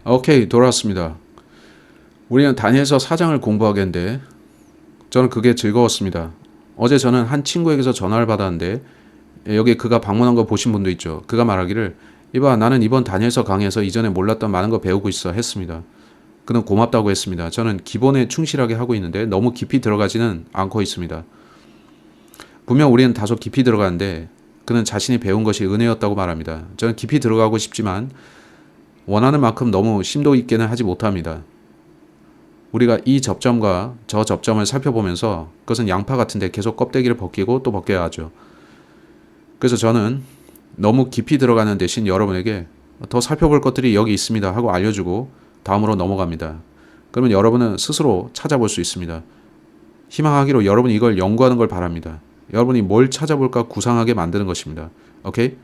오케이, 돌아왔습니다. 우리는 다니엘서 4장을 공부하겠는데 저는 그게 즐거웠습니다. 어제 저는 한 친구에게서 전화를 받았는데 여기 그가 방문한 거 보신 분도 있죠. 그가 말하기를 이봐 나는 이번 다니엘서 강의에서 이전에 몰랐던 많은 거 배우고 있어 했습니다. 그는 고맙다고 했습니다. 저는 기본에 충실하게 하고 있는데 너무 깊이 들어가지는 않고 있습니다. 분명 우리는 다소 깊이 들어가는데 그는 자신이 배운 것이 은혜였다고 말합니다. 저는 깊이 들어가고 싶지만 원하는 만큼 너무 심도 있게는 하지 못합니다. 우리가 이 접점과 저 접점을 살펴보면서 그것은 양파 같은데 계속 껍데기를 벗기고 또 벗겨야 하죠. 그래서 저는 너무 깊이 들어가는 대신 여러분에게 더 살펴볼 것들이 여기 있습니다 하고 알려주고 다음으로 넘어갑니다. 그러면 여러분은 스스로 찾아볼 수 있습니다. 희망하기로 여러분이 이걸 연구하는 걸 바랍니다. 여러분이 뭘 찾아볼까 구상하게 만드는 것입니다. 오케이?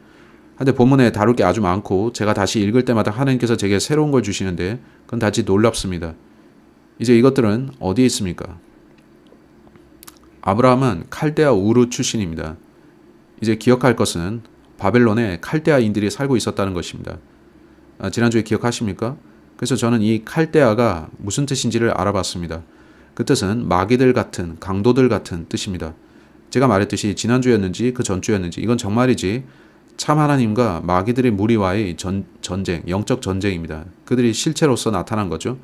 근데 본문에 다룰 게 아주 많고 제가 다시 읽을 때마다 하나님께서 제게 새로운 걸 주시는데 그건 다시 놀랍습니다. 이제 이것들은 어디에 있습니까? 아브라함은 칼데아 우르 출신입니다. 이제 기억할 것은 바벨론에 칼데아인들이 살고 있었다는 것입니다. 지난주에 기억하십니까? 그래서 저는 이 칼데아가 무슨 뜻인지를 알아봤습니다. 그 뜻은 마귀들 같은, 강도들 같은 뜻입니다. 제가 말했듯이 지난주였는지 그 전주였는지 이건 정말이지 참 하나님과 마귀들의 무리와의 전쟁, 영적 전쟁입니다. 그들이 실체로서 나타난 거죠.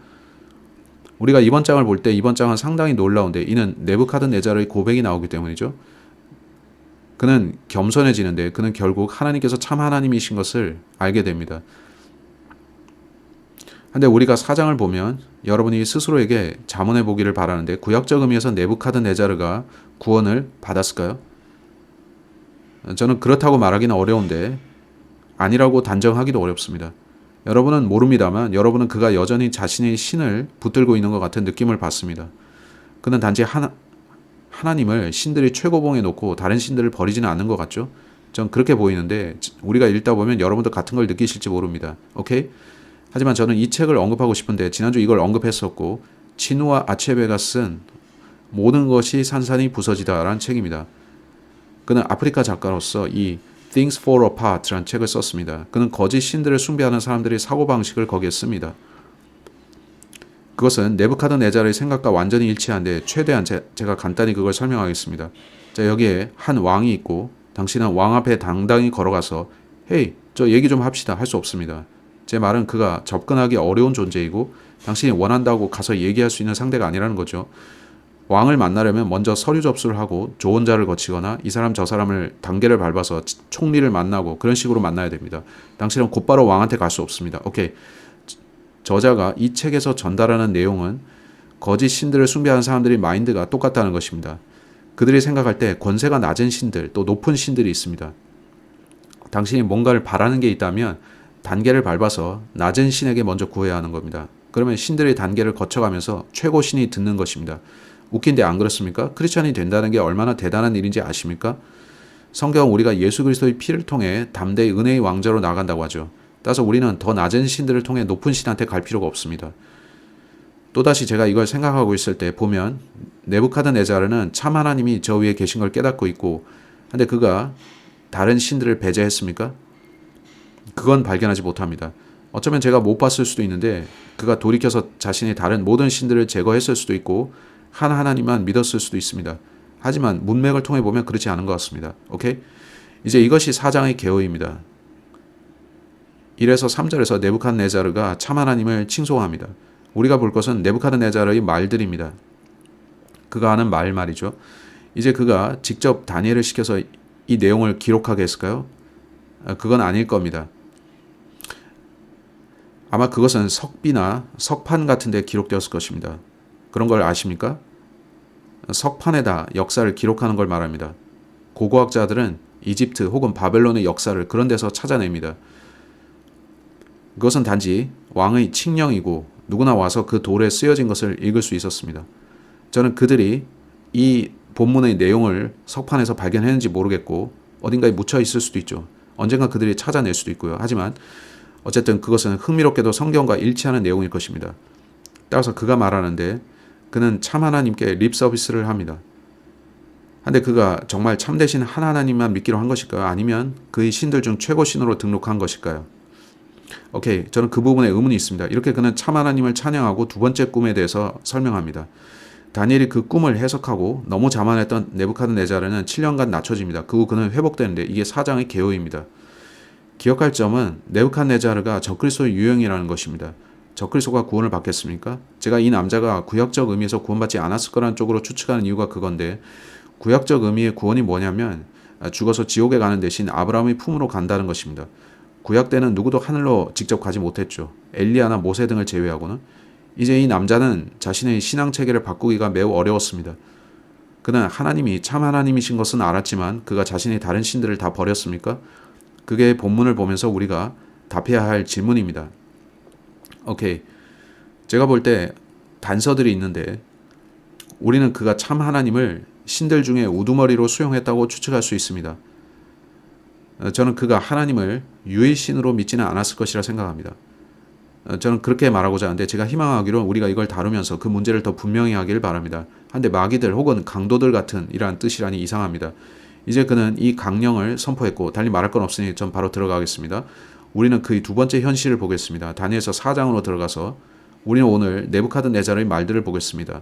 우리가 이번 장을 볼 때 이번 장은 상당히 놀라운데 이는 네부카드네자르의 고백이 나오기 때문이죠. 그는 겸손해지는데 그는 결국 하나님께서 참 하나님이신 것을 알게 됩니다. 근데 우리가 4장을 보면 여러분이 스스로에게 자문해 보기를 바라는데 구약적 의미에서 네부카드네자르가 구원을 받았을까요? 저는 그렇다고 말하기는 어려운데 아니라고 단정하기도 어렵습니다. 여러분은 모릅니다만 여러분은 그가 여전히 자신의 신을 붙들고 있는 것 같은 느낌을 받습니다. 그는 단지 하나님을 신들이 최고봉에 놓고 다른 신들을 버리지는 않는 것 같죠? 전 그렇게 보이는데 우리가 읽다 보면 여러분도 같은 걸 느끼실지 모릅니다. 오케이? 하지만 저는 이 책을 언급하고 싶은데 지난주 이걸 언급했었고 치누아 아체베가 쓴 모든 것이 산산이 부서지다라는 책입니다. 그는 아프리카 작가로서 이 Things Fall Apart라는 책을 썼습니다. 그는 거짓 신들을 숭배하는 사람들의 사고방식을 거기에 씁니다. 그것은 네부카드네자르의 생각과 완전히 일치하는데 최대한 제가 간단히 그걸 설명하겠습니다. 자, 여기에 한 왕이 있고 당신은 왕 앞에 당당히 걸어가서 헤이 저 얘기 좀 합시다 할 수 없습니다. 제 말은 그가 접근하기 어려운 존재이고 당신이 원한다고 가서 얘기할 수 있는 상대가 아니라는 거죠. 왕을 만나려면 먼저 서류 접수를 하고 조언자를 거치거나 이 사람 저 사람을 단계를 밟아서 총리를 만나고 그런 식으로 만나야 됩니다. 당신은 곧바로 왕한테 갈 수 없습니다. 오케이. 저자가 이 책에서 전달하는 내용은 거짓 신들을 숭배하는 사람들의 마인드가 똑같다는 것입니다. 그들이 생각할 때 권세가 낮은 신들 또 높은 신들이 있습니다. 당신이 뭔가를 바라는 게 있다면 단계를 밟아서 낮은 신에게 먼저 구해야 하는 겁니다. 그러면 신들의 단계를 거쳐가면서 최고 신이 듣는 것입니다. 웃긴데 안 그렇습니까? 크리스천이 된다는 게 얼마나 대단한 일인지 아십니까? 성경은 우리가 예수 그리스도의 피를 통해 담대히 은혜의 왕자로 나간다고 하죠. 따라서 우리는 더 낮은 신들을 통해 높은 신한테 갈 필요가 없습니다. 또다시 제가 이걸 생각하고 있을 때 보면 네부카드네자르는 참 하나님이 저 위에 계신 걸 깨닫고 있고 근데 그가 다른 신들을 배제했습니까? 그건 발견하지 못합니다. 어쩌면 제가 못 봤을 수도 있는데 그가 돌이켜서 자신의 다른 모든 신들을 제거했을 수도 있고 한 하나님만 믿었을 수도 있습니다. 하지만 문맥을 통해 보면 그렇지 않은 것 같습니다. 오케이? 이제 이것이 4장의 개요입니다. 1에서 3절에서 네부카드네자르가 참 하나님을 칭송합니다. 우리가 볼 것은 네부카드네자르의 말들입니다. 그가 하는 말이죠. 이제 그가 직접 다니엘을 시켜서 이 내용을 기록하게 했을까요? 그건 아닐 겁니다. 아마 그것은 석비나 석판 같은 데 기록되었을 것입니다. 그런 걸 아십니까? 석판에다 역사를 기록하는 걸 말합니다. 고고학자들은 이집트 혹은 바벨론의 역사를 그런 데서 찾아냅니다. 그것은 단지 왕의 칙령이고 누구나 와서 그 돌에 쓰여진 것을 읽을 수 있었습니다. 저는 그들이 이 본문의 내용을 석판에서 발견했는지 모르겠고 어딘가에 묻혀 있을 수도 있죠. 언젠가 그들이 찾아낼 수도 있고요. 하지만 어쨌든 그것은 흥미롭게도 성경과 일치하는 내용일 것입니다. 따라서 그가 말하는데 그는 참 하나님께 립 서비스를 합니다. 근데 그가 정말 참되신 한 하나님만 믿기로 한 것일까요? 아니면 그의 신들 중 최고 신으로 등록한 것일까요? 오케이, 저는 그 부분에 의문이 있습니다. 이렇게 그는 참 하나님을 찬양하고 두 번째 꿈에 대해서 설명합니다. 다니엘이 그 꿈을 해석하고 너무 자만했던 네부카드네자르는 7년간 낮춰집니다. 그 후 그는 회복되는데 이게 사장의 개요입니다. 기억할 점은 네부카드네자르가 적그리스도의 유형이라는 것입니다. 적그리스도가 구원을 받겠습니까? 제가 이 남자가 구약적 의미에서 구원받지 않았을 거라는 쪽으로 추측하는 이유가 그건데, 구약적 의미의 구원이 뭐냐면 죽어서 지옥에 가는 대신 아브라함의 품으로 간다는 것입니다. 구약 때는 누구도 하늘로 직접 가지 못했죠. 엘리야나 모세 등을 제외하고는. 이제 이 남자는 자신의 신앙 체계를 바꾸기가 매우 어려웠습니다. 그는 하나님이 참 하나님이신 것은 알았지만 그가 자신의 다른 신들을 다 버렸습니까? 그게 본문을 보면서 우리가 답해야 할 질문입니다. 오케이, 제가 볼 때 단서들이 있는데 우리는 그가 참 하나님을 신들 중에 우두머리로 수용했다고 추측할 수 있습니다. 저는 그가 하나님을 유일신으로 믿지는 않았을 것이라 생각합니다. 저는 그렇게 말하고자 하는데, 제가 희망하기로 우리가 이걸 다루면서 그 문제를 더 분명히 하기를 바랍니다. 한데 마귀들 혹은 강도들 같은 이러한 뜻이라니 이상합니다. 이제 그는 이 강령을 선포했고 달리 말할 건 없으니 전 바로 들어가겠습니다. 우리는 그의 두 번째 현실을 보겠습니다. 다니엘서 4장으로 들어가서 우리는 오늘 네부카드네자르의 말들을 보겠습니다.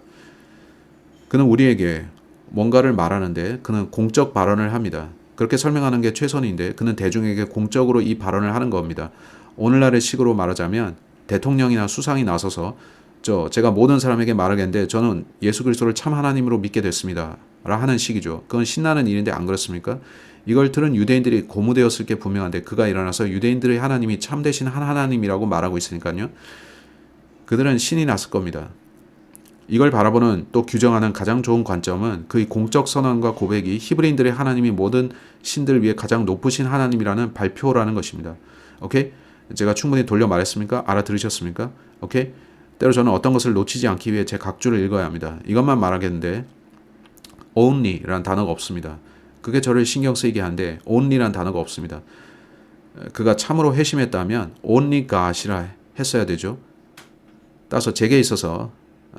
그는 우리에게 뭔가를 말하는데 그는 공적 발언을 합니다. 그렇게 설명하는 게 최선인데 그는 대중에게 공적으로 이 발언을 하는 겁니다. 오늘날의 식으로 말하자면 대통령이나 수상이 나서서 제가 모든 사람에게 말하겠는데 저는 예수 그리스도를 참 하나님으로 믿게 됐습니다 라 하는 식이죠. 그건 신나는 일인데 안 그렇습니까? 이걸 들은 유대인들이 고무되었을 게 분명한데 그가 일어나서 유대인들의 하나님이 참되신 한 하나님이라고 말하고 있으니까요. 그들은 신이 났을 겁니다. 이걸 바라보는 또 규정하는 가장 좋은 관점은 그의 공적 선언과 고백이 히브리인들의 하나님이 모든 신들 위해 가장 높으신 하나님이라는 발표라는 것입니다. 오케이? 제가 충분히 돌려 말했습니까? 알아들으셨습니까? 오케이? 때로 저는 어떤 것을 놓치지 않기 위해 제 각주를 읽어야 합니다. 이것만 말하겠는데 only라는 단어가 없습니다. 그게 저를 신경 쓰이게 하는데 only라는 단어가 없습니다. 그가 참으로 회심했다면 only God이라 했어야 되죠. 따라서 제게 있어서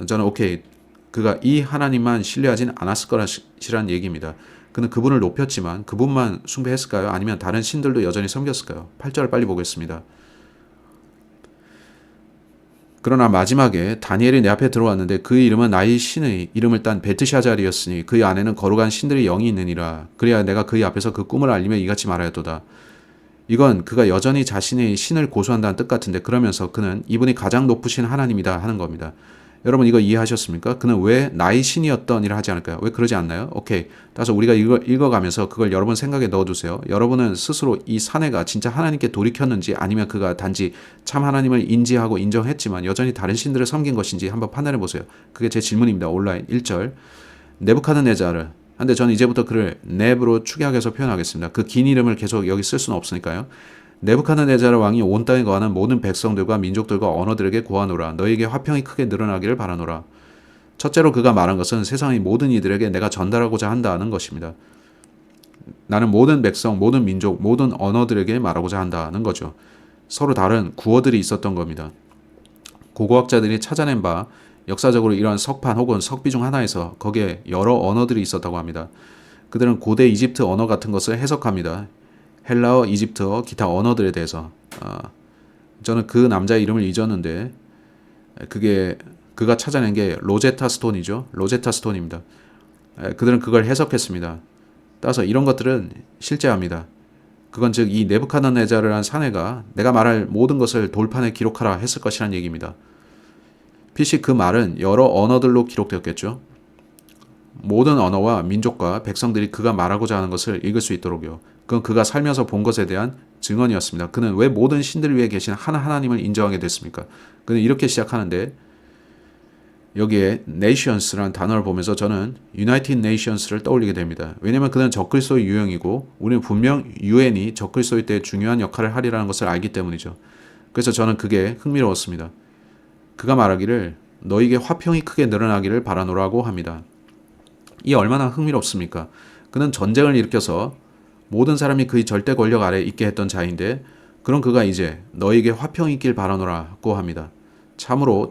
저는 오케이, 그가 이 하나님만 신뢰하진 않았을 거라시란 얘기입니다. 그는 그분을 높였지만 그분만 숭배했을까요? 아니면 다른 신들도 여전히 섬겼을까요? 8절을 빨리 보겠습니다. 그러나 마지막에 다니엘이 내 앞에 들어왔는데 그의 이름은 나의 신의 이름을 딴 베트샤잘이었으니 그의 안에는 거룩한 신들의 영이 있느니라. 그래야 내가 그의 앞에서 그 꿈을 알리며 이같이 말하였도다. 이건 그가 여전히 자신의 신을 고수한다는 뜻 같은데, 그러면서 그는 이분이 가장 높으신 하나님이다 하는 겁니다. 여러분 이거 이해하셨습니까? 그는 왜 나의 신이었던이라 하지 않을까요? 왜 그러지 않나요? 오케이. 따라서 우리가 이걸 읽어가면서 그걸 여러분 생각에 넣어두세요. 여러분은 스스로 이 사내가 진짜 하나님께 돌이켰는지 아니면 그가 단지 참 하나님을 인지하고 인정했지만 여전히 다른 신들을 섬긴 것인지 한번 판단해 보세요. 그게 제 질문입니다. 온라인 1절. 네부카드네자르. 근데 저는 이제부터 그를 넵으로 축약해서 표현하겠습니다. 그 긴 이름을 계속 여기 쓸 수는 없으니까요. 네부카드네자르 왕이 온 땅에 거하는 모든 백성들과 민족들과 언어들에게 고하노라. 너희에게 화평이 크게 늘어나기를 바라노라. 첫째로 그가 말한 것은 세상의 모든 이들에게 내가 전달하고자 한다는 것입니다. 나는 모든 백성, 모든 민족, 모든 언어들에게 말하고자 한다는 거죠. 서로 다른 구어들이 있었던 겁니다. 고고학자들이 찾아낸 바 역사적으로 이러한 석판 혹은 석비 중 하나에서 거기에 여러 언어들이 있었다고 합니다. 그들은 고대 이집트 언어 같은 것을 해석합니다. 헬라어, 이집트어, 기타 언어들에 대해서. 저는 그 남자의 이름을 잊었는데 그가 찾아낸 게 로제타 스톤이죠. 로제타 스톤입니다. 그들은 그걸 해석했습니다. 따라서 이런 것들은 실제합니다. 그건 즉 이 네부카드네자르라는 사내가 내가 말할 모든 것을 돌판에 기록하라 했을 것이라는 얘기입니다. 필시 그 말은 여러 언어들로 기록되었겠죠. 모든 언어와 민족과 백성들이 그가 말하고자 하는 것을 읽을 수 있도록요. 그건 그가 살면서 본 것에 대한 증언이었습니다. 그는 왜 모든 신들 위에 계신 한 하나님을 인정하게 됐습니까? 그는 이렇게 시작하는데, 여기에 nations라는 단어를 보면서 저는 United Nations를 떠올리게 됩니다. 왜냐하면 그는 적그리스도의 유형이고 우리는 분명 UN이 적그리스도의 때 중요한 역할을 하리라는 것을 알기 때문이죠. 그래서 저는 그게 흥미로웠습니다. 그가 말하기를 너에게 화평이 크게 늘어나기를 바라노라고 합니다. 이 얼마나 흥미롭습니까? 그는 전쟁을 일으켜서 모든 사람이 그의 절대 권력 아래 있게 했던 자인데, 그런 그가 이제 너에게 화평이 있길 바라노라고 합니다. 참으로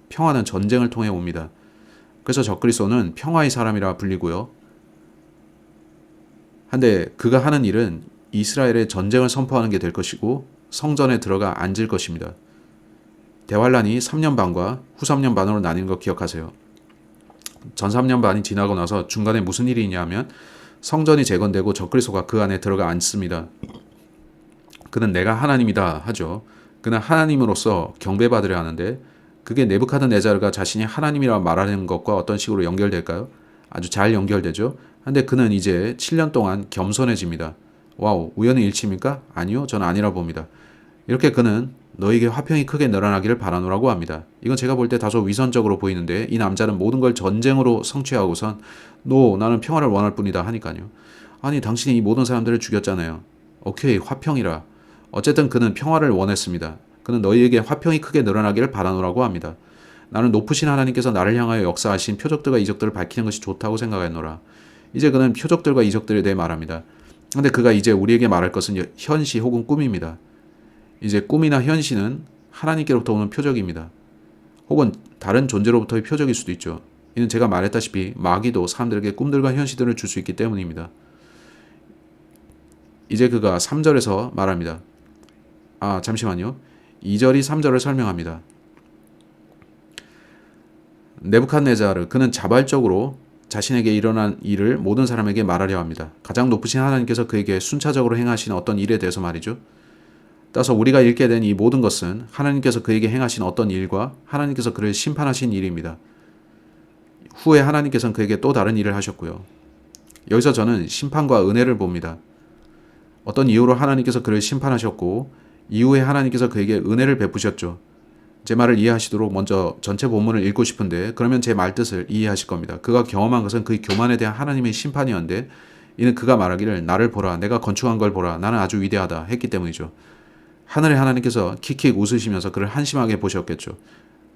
평화는 전쟁을 통해 옵니다. 그래서 적그리스도는 평화의 사람이라 불리고요. 한데 그가 하는 일은 이스라엘의 전쟁을 선포하는 게 될 것이고 성전에 들어가 앉을 것입니다. 대환란이 3년 반과 후 3년 반으로 나뉜 거 기억하세요. 전 3년 반이 지나고 나서 중간에 무슨 일이 있냐면 성전이 재건되고 적그리스도가 그 안에 들어가 앉습니다. 그는 내가 하나님이다 하죠. 그는 하나님으로서 경배받으려 하는데 그게 네부카드네자르가 자신이 하나님이라 말하는 것과 어떤 식으로 연결될까요? 아주 잘 연결되죠. 근데 그는 이제 7년 동안 겸손해집니다. 와우, 우연의 일치입니까? 아니요, 저는 아니라 봅니다. 이렇게 그는 너에게 화평이 크게 늘어나기를 바라노라고 합니다. 이건 제가 볼 때 다소 위선적으로 보이는데 이 남자는 모든 걸 전쟁으로 성취하고선 나는 평화를 원할 뿐이다 하니까요. 아니 당신이 이 모든 사람들을 죽였잖아요. 오케이, 화평이라. 어쨌든 그는 평화를 원했습니다. 그는 너희에게 화평이 크게 늘어나기를 바라노라고 합니다. 나는 높으신 하나님께서 나를 향하여 역사하신 표적들과 이적들을 밝히는 것이 좋다고 생각했노라. 이제 그는 표적들과 이적들에 대해 말합니다. 근데 그가 이제 우리에게 말할 것은 현시 혹은 꿈입니다. 이제 꿈이나 현시는 하나님께로부터 오는 표적입니다. 혹은 다른 존재로부터의 표적일 수도 있죠. 이는 제가 말했다시피 마귀도 사람들에게 꿈들과 현시들을 줄 수 있기 때문입니다. 이제 그가 3절에서 말합니다. 잠시만요. 2절이 3절을 설명합니다. 네부칸네자르 그는 자발적으로 자신에게 일어난 일을 모든 사람에게 말하려 합니다. 가장 높으신 하나님께서 그에게 순차적으로 행하신 어떤 일에 대해서 말이죠. 따라서 우리가 읽게 된 이 모든 것은 하나님께서 그에게 행하신 어떤 일과 하나님께서 그를 심판하신 일입니다. 후에 하나님께서는 그에게 또 다른 일을 하셨고요. 여기서 저는 심판과 은혜를 봅니다. 어떤 이유로 하나님께서 그를 심판하셨고 이후에 하나님께서 그에게 은혜를 베푸셨죠. 제 말을 이해하시도록 먼저 전체 본문을 읽고 싶은데 그러면 제 말뜻을 이해하실 겁니다. 그가 경험한 것은 그의 교만에 대한 하나님의 심판이었는데 이는 그가 말하기를 나를 보라, 내가 건축한 걸 보라, 나는 아주 위대하다 했기 때문이죠. 하늘의 하나님께서 킥킥 웃으시면서 그를 한심하게 보셨겠죠.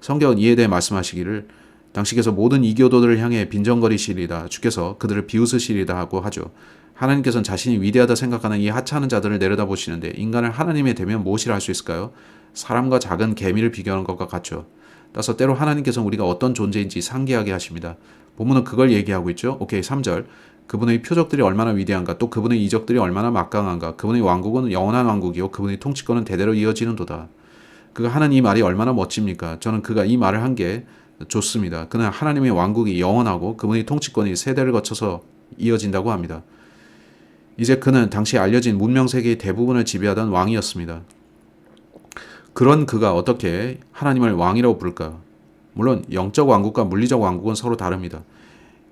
성경은 이에 대해 말씀하시기를 당시께서 모든 이교도들을 향해 빈정거리시리다, 주께서 그들을 비웃으시리다 하고 하죠. 하나님께서는 자신이 위대하다 생각하는 이 하찮은 자들을 내려다보시는데 인간을 하나님의 대면 무엇이라 할 수 있을까요? 사람과 작은 개미를 비교하는 것과 같죠. 따라서 때로 하나님께서는 우리가 어떤 존재인지 상기하게 하십니다. 본문은 그걸 얘기하고 있죠. 오케이, 3절. 그분의 표적들이 얼마나 위대한가, 또 그분의 이적들이 얼마나 막강한가. 그분의 왕국은 영원한 왕국이요 그분의 통치권은 대대로 이어지는도다. 그가 하는 이 말이 얼마나 멋집니까? 저는 그가 이 말을 한 게 좋습니다. 그는 하나님의 왕국이 영원하고 그분의 통치권이 세대를 거쳐서 이어진다고 합니다. 이제 그는 당시 알려진 문명세계의 대부분을 지배하던 왕이었습니다. 그런 그가 어떻게 하나님을 왕이라고 부를까요? 물론 영적 왕국과 물리적 왕국은 서로 다릅니다.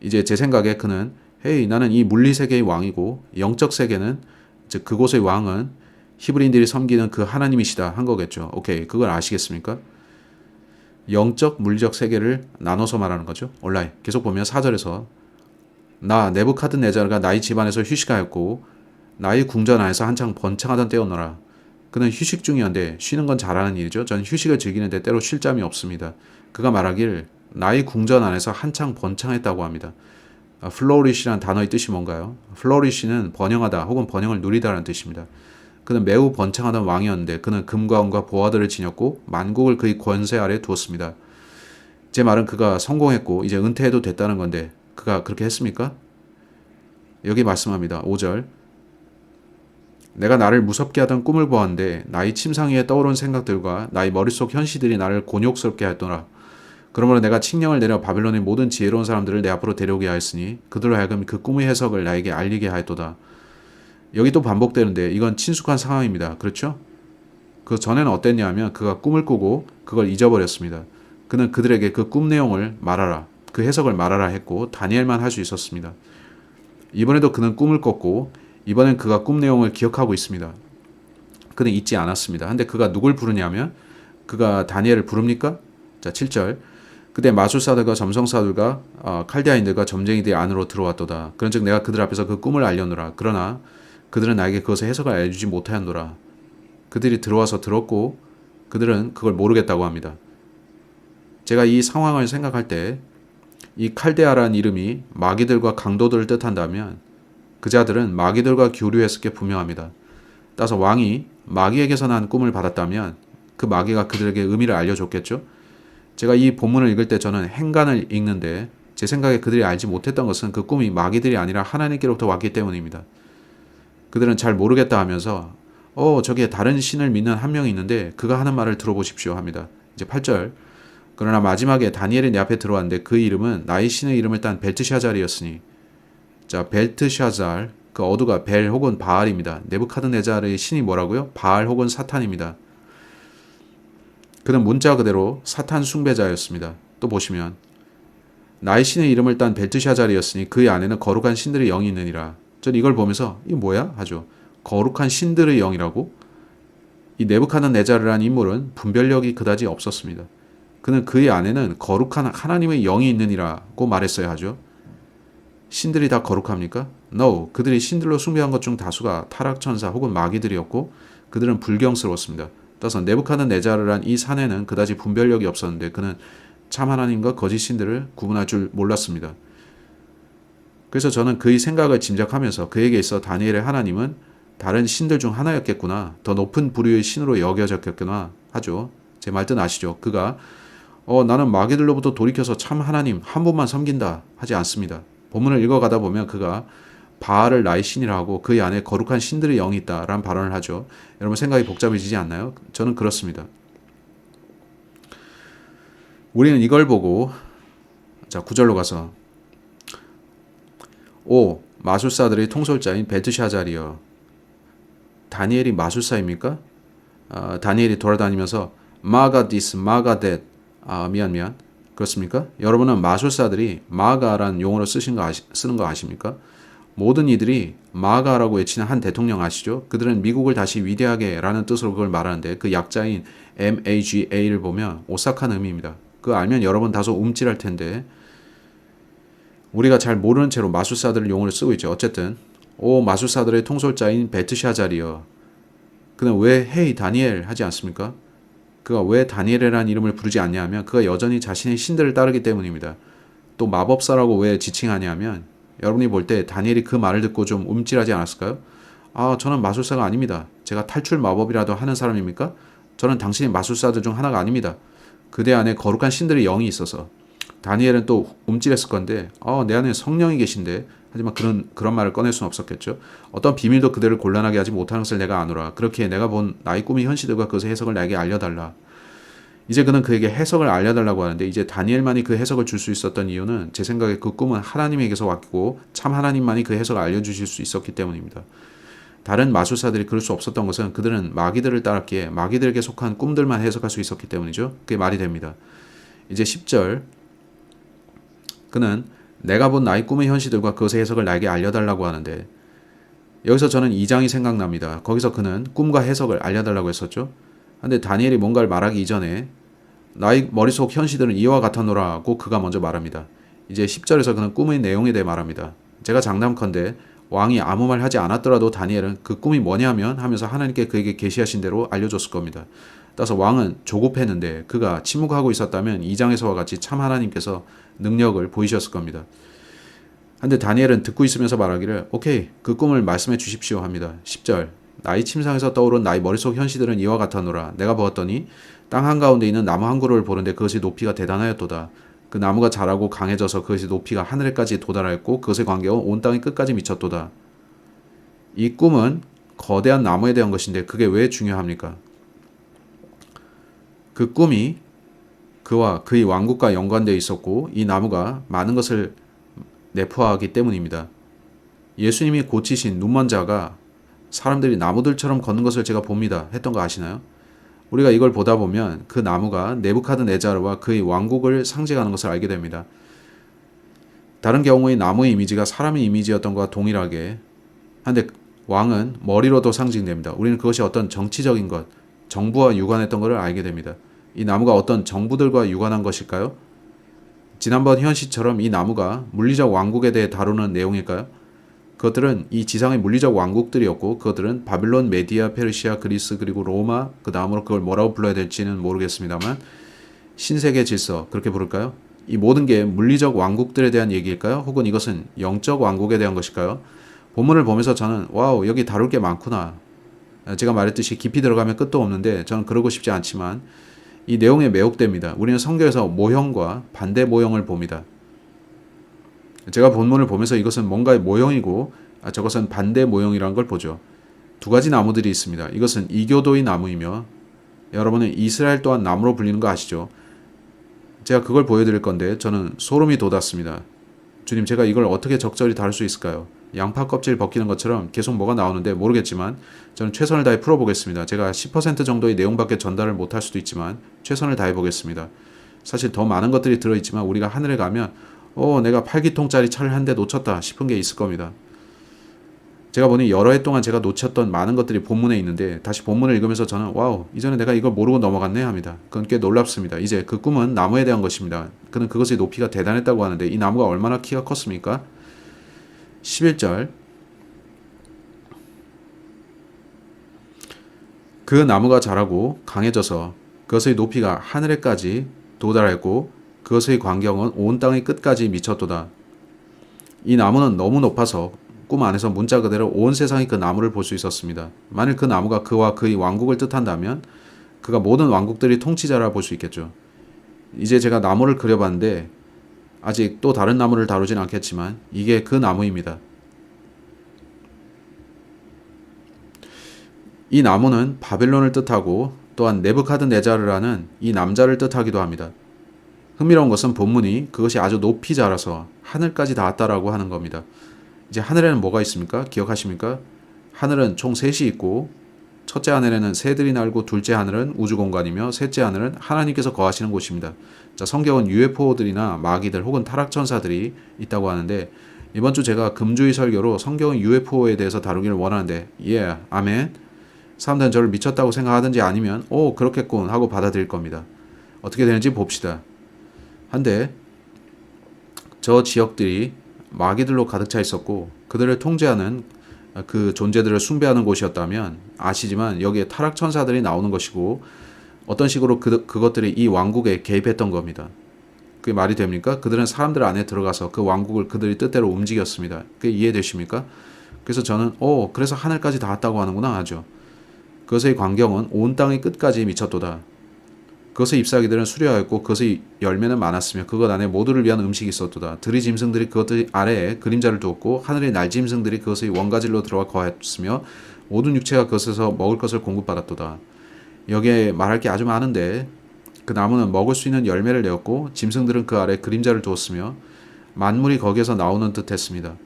이제 제 생각에 그는 헤이, 나는 이 물리세계의 왕이고 영적 세계는, 즉 그곳의 왕은 히브리인들이 섬기는 그 하나님이시다 한 거겠죠. 오케이, 그걸 아시겠습니까? 영적, 물리적 세계를 나눠서 말하는 거죠. 온라인 계속 보면 4절에서 나 네부카드네자르가 나의 집안에서 휴식하였고 나의 궁전 안에서 한창 번창하던 때였노라. 그는 휴식 중이었는데 쉬는 건 잘하는 일이죠. 저는 휴식을 즐기는데 때로 쉴 잠이 없습니다. 그가 말하길 나의 궁전 안에서 한창 번창했다고 합니다. 플로리시라는 단어의 뜻이 뭔가요? 플로리시는 번영하다 혹은 번영을 누리다라는 뜻입니다. 그는 매우 번창하던 왕이었는데 그는 금과 은과 보화들을 지녔고 만국을 그의 권세 아래 두었습니다. 제 말은 그가 성공했고 이제 은퇴해도 됐다는 건데 그가 그렇게 했습니까? 여기 말씀합니다. 5절. 내가 나를 무섭게 하던 꿈을 보았는데 나의 침상 위에 떠오른 생각들과 나의 머릿속 현시들이 나를 곤욕스럽게 하였더라. 그러므로 내가 칙령을 내려 바빌론의 모든 지혜로운 사람들을 내 앞으로 데려오게 하였으니 그들로 하여금 그 꿈의 해석을 나에게 알리게 하였도다. 여기 또 반복되는데 이건 친숙한 상황입니다. 그렇죠? 그 전에는 어땠냐 하면 그가 꿈을 꾸고 그걸 잊어버렸습니다. 그는 그들에게 그 꿈 내용을 말하라, 그 해석을 말하라 했고 다니엘만 할 수 있었습니다. 이번에도 그는 꿈을 꿨고 이번엔 그가 꿈 내용을 기억하고 있습니다. 그는 잊지 않았습니다. 근데 그가 누굴 부르냐면 그가 다니엘을 부릅니까? 자, 7절. 그때 마술사들과 점성사들과 칼데아인들과 점쟁이들이 안으로 들어왔도다. 그런즉 내가 그들 앞에서 그 꿈을 알려노라. 그러나 그들은 나에게 그것의 해석을 알려주지 못하였노라. 그들이 들어와서 들었고 그들은 그걸 모르겠다고 합니다. 제가 이 상황을 생각할 때 이 칼데아라는 이름이 마귀들과 강도들을 뜻한다면 그 자들은 마귀들과 교류했을 게 분명합니다. 따라서 왕이 마귀에게서 난 꿈을 받았다면 그 마귀가 그들에게 의미를 알려줬겠죠. 제가 이 본문을 읽을 때 저는 행간을 읽는데 제 생각에 그들이 알지 못했던 것은 그 꿈이 마귀들이 아니라 하나님께로부터 왔기 때문입니다. 그들은 잘 모르겠다 하면서 저기에 다른 신을 믿는 한 명이 있는데 그가 하는 말을 들어보십시오 합니다. 이제 8절. 그러나 마지막에 다니엘이 내 앞에 들어왔는데 그 이름은 나의 신의 이름을 딴 벨트샤잘이었으니. 자, 벨트샤잘, 그 어두가 벨 혹은 바알입니다. 네부카드네자르의 신이 뭐라고요? 바알 혹은 사탄입니다. 그는 문자 그대로 사탄 숭배자였습니다. 또 보시면 나의 신의 이름을 딴 벨트샤잘이었으니 그의 안에는 거룩한 신들의 영이 있느니라. 전 이걸 보면서 이게 뭐야? 하죠. 거룩한 신들의 영이라고? 이 네부카드네자르라는 인물은 분별력이 그다지 없었습니다. 그는 그의 안에는 거룩한 하나님의 영이 있느니라고 말했어야 하죠. 신들이 다 거룩합니까? No. 그들이 신들로 숭배한 것 중 다수가 타락천사 혹은 마귀들이었고 그들은 불경스러웠습니다. 따라서 네부카드네자르란 이 사내는 그다지 분별력이 없었는데 그는 참 하나님과 거짓 신들을 구분할 줄 몰랐습니다. 그래서 저는 그의 생각을 짐작하면서 그에게 있어 다니엘의 하나님은 다른 신들 중 하나였겠구나. 더 높은 부류의 신으로 여겨졌겠구나 하죠. 제 말뜻 아시죠? 그가 나는 마귀들로부터 돌이켜서 참 하나님 한 분만 섬긴다 하지 않습니다. 본문을 읽어가다 보면 그가 바알을 나의 신이라 하고 그의 안에 거룩한 신들의 영이 있다라는 발언을 하죠. 여러분 생각이 복잡해지지 않나요? 저는 그렇습니다. 우리는 이걸 보고 자 9절로 가서 오 마술사들의 통솔자인 벨트샤잘이여. 다니엘이 마술사입니까? 다니엘이 돌아다니면서 마가 디스 마가 댓 미안 그렇습니까? 여러분은 마술사들이 마가라는 용어로 쓰는 거 아십니까? 모든 이들이 마가라고 외치는 한 대통령 아시죠? 그들은 미국을 다시 위대하게 라는 뜻으로 그걸 말하는데 그 약자인 MAGA를 보면 오싹한 의미입니다. 그거 알면 여러분 다소 움찔할 텐데 우리가 잘 모르는 채로 마술사들을 용어를 쓰고 있죠. 어쨌든 오 마술사들의 통솔자인 벨트샤잘이여. 그는 왜 헤이 다니엘 하지 않습니까? 그가 왜 다니엘이라는 이름을 부르지 않냐 하면 그가 여전히 자신의 신들을 따르기 때문입니다. 또 마법사라고 왜 지칭하냐 하면 여러분이 볼 때 다니엘이 그 말을 듣고 좀 움찔하지 않았을까요? 저는 마술사가 아닙니다. 제가 탈출 마법이라도 하는 사람입니까? 저는 당신의 마술사들 중 하나가 아닙니다. 그대 안에 거룩한 신들의 영이 있어서. 다니엘은 또 움찔했을 건데 내 안에 성령이 계신데 하지만 그런 말을 꺼낼 수는 없었겠죠. 어떤 비밀도 그대를 곤란하게 하지 못하는 것을 내가 아노라. 그렇기에 내가 본 나의 꿈의 현실들과 그것의 해석을 나에게 알려달라. 이제 그는 그에게 해석을 알려달라고 하는데 이제 다니엘만이 그 해석을 줄 수 있었던 이유는 제 생각에 그 꿈은 하나님에게서 왔고 참 하나님만이 그 해석을 알려주실 수 있었기 때문입니다. 다른 마술사들이 그럴 수 없었던 것은 그들은 마귀들을 따랐기에 마귀들에게 속한 꿈들만 해석할 수 있었기 때문이죠. 그게 말이 됩니다. 이제 10절 그는 내가 본 나의 꿈의 현실들과 그것의 해석을 나에게 알려달라고 하는데 여기서 저는 2장이 생각납니다. 거기서 그는 꿈과 해석을 알려달라고 했었죠. 근데 다니엘이 뭔가를 말하기 이전에 나의 머릿속 현실들은 이와 같았노라고 그가 먼저 말합니다. 이제 10절에서 그는 꿈의 내용에 대해 말합니다. 제가 장담컨대 왕이 아무 말 하지 않았더라도 다니엘은 그 꿈이 뭐냐면 하면서 하나님께 그에게 계시하신 대로 알려줬을 겁니다. 따라서 왕은 조급했는데 그가 침묵하고 있었다면 2장에서와 같이 참 하나님께서 능력을 보이셨을 겁니다. 근데 다니엘은 듣고 있으면서 말하기를 오케이 그 꿈을 말씀해 주십시오 합니다. 10절 나의 침상에서 떠오른 나의 머릿속 현실들은 이와 같았노라. 내가 보았더니 땅 한가운데 있는 나무 한 그루를 보는데 그것이 높이가 대단하였도다. 그 나무가 자라고 강해져서 그것이 높이가 하늘에까지 도달하였고 그것의 관계가 온 땅의 끝까지 미쳤도다. 이 꿈은 거대한 나무에 대한 것인데 그게 왜 중요합니까? 그 꿈이 그와 그의 왕국과 연관되어 있었고 이 나무가 많은 것을 내포하기 때문입니다. 예수님이 고치신 눈먼 자가 사람들이 나무들처럼 걷는 것을 제가 봅니다 했던 거 아시나요? 우리가 이걸 보다 보면 그 나무가 네부카드네자르와 그의 왕국을 상징하는 것을 알게 됩니다. 다른 경우의 나무의 이미지가 사람의 이미지였던 것과 동일하게 한데 왕은 머리로도 상징됩니다. 우리는 그것이 어떤 정치적인 것, 정부와 유관했던 것을 알게 됩니다. 이 나무가 어떤 정부들과 유관한 것일까요? 지난번 현시처럼 이 나무가 물리적 왕국에 대해 다루는 내용일까요? 그것들은 이 지상의 물리적 왕국들이었고 그것들은 바빌론, 메디아, 페르시아, 그리스 그리고 로마 그 다음으로 그걸 뭐라고 불러야 될지는 모르겠습니다만 신세계 질서 그렇게 부를까요? 이 모든 게 물리적 왕국들에 대한 얘기일까요? 혹은 이것은 영적 왕국에 대한 것일까요? 본문을 보면서 저는 와우 여기 다룰 게 많구나. 제가 말했듯이 깊이 들어가면 끝도 없는데 저는 그러고 싶지 않지만 이 내용에 매혹됩니다. 우리는 성경에서 모형과 반대 모형을 봅니다. 제가 본문을 보면서 이것은 뭔가의 모형이고 저것은 반대 모형이라는 걸 보죠. 두 가지 나무들이 있습니다. 이것은 이교도의 나무이며 여러분은 이스라엘 또한 나무로 불리는 거 아시죠? 제가 그걸 보여드릴 건데 저는 소름이 돋았습니다. 주님, 제가 이걸 어떻게 적절히 다룰 수 있을까요? 양파 껍질 벗기는 것처럼 계속 뭐가 나오는데 모르겠지만 저는 최선을 다해 풀어보겠습니다. 제가 10% 정도의 내용밖에 전달을 못할 수도 있지만 최선을 다해 보겠습니다. 사실 더 많은 것들이 들어있지만 우리가 하늘에 가면 내가 8기통짜리 차를 한 대 놓쳤다 싶은 게 있을 겁니다. 제가 보니 여러 해 동안 제가 놓쳤던 많은 것들이 본문에 있는데 다시 본문을 읽으면서 저는 와우, 이전에 내가 이걸 모르고 넘어갔네 합니다. 그건 꽤 놀랍습니다. 이제 그 꿈은 나무에 대한 것입니다. 그는 그것의 높이가 대단했다고 하는데 이 나무가 얼마나 키가 컸습니까? 11절, 그 나무가 자라고 강해져서 그것의 높이가 하늘에까지 도달했고 그것의 광경은 온 땅의 끝까지 미쳤도다. 이 나무는 너무 높아서 꿈 안에서 문자 그대로 온 세상이 그 나무를 볼 수 있었습니다. 만일 그 나무가 그와 그의 왕국을 뜻한다면 그가 모든 왕국들의 통치자라 볼 수 있겠죠. 이제 제가 나무를 그려봤는데 아직 또 다른 나무를 다루진 않겠지만 이게 그 나무입니다. 이 나무는 바벨론을 뜻하고 또한 네부카드네자르라는 이 남자를 뜻하기도 합니다. 흥미로운 것은 본문이 그것이 아주 높이 자라서 하늘까지 닿았다라고 하는 겁니다. 이제 하늘에는 뭐가 있습니까? 기억하십니까? 하늘은 총 셋이 있고 첫째 하늘에는 새들이 날고 둘째 하늘은 우주 공간이며 셋째 하늘은 하나님께서 거하시는 곳입니다. 자, 성경은 UFO들이나 마귀들 혹은 타락천사들이 있다고 하는데 이번 주 제가 금주의 설교로 성경은 UFO에 대해서 다루기를 원하는데 아멘. 사람들은 저를 미쳤다고 생각하든지 아니면 그렇겠군 하고 받아들일 겁니다. 어떻게 되는지 봅시다. 한데 저 지역들이 마귀들로 가득 차 있었고 그들을 통제하는 그 존재들을 숭배하는 곳이었다면 아시지만 여기에 타락천사들이 나오는 것이고 어떤 식으로 그것들이 이 왕국에 개입했던 겁니다. 그게 말이 됩니까? 그들은 사람들 안에 들어가서 그 왕국을 그들이 뜻대로 움직였습니다. 그게 이해되십니까? 그래서 저는 그래서 하늘까지 닿았다고 하는구나 하죠. 그것의 광경은 온 땅의 끝까지 미쳤도다. 그것의 잎사귀들은 수려하였고 그것의 열매는 많았으며 그것 안에 모두를 위한 음식이 있었도다. 들의 짐승들이 그것들 아래에 그림자를 두었고 하늘의 날짐승들이 그것의 원가질로 들어와 거하였으며 모든 육체가 그것에서 먹을 것을 공급받았도다. 여기에 말할 게 아주 많은데 그 나무는 먹을 수 있는 열매를 내었고 짐승들은 그 아래 그림자를 두었으며 만물이 거기에서 나오는 듯 했습니다.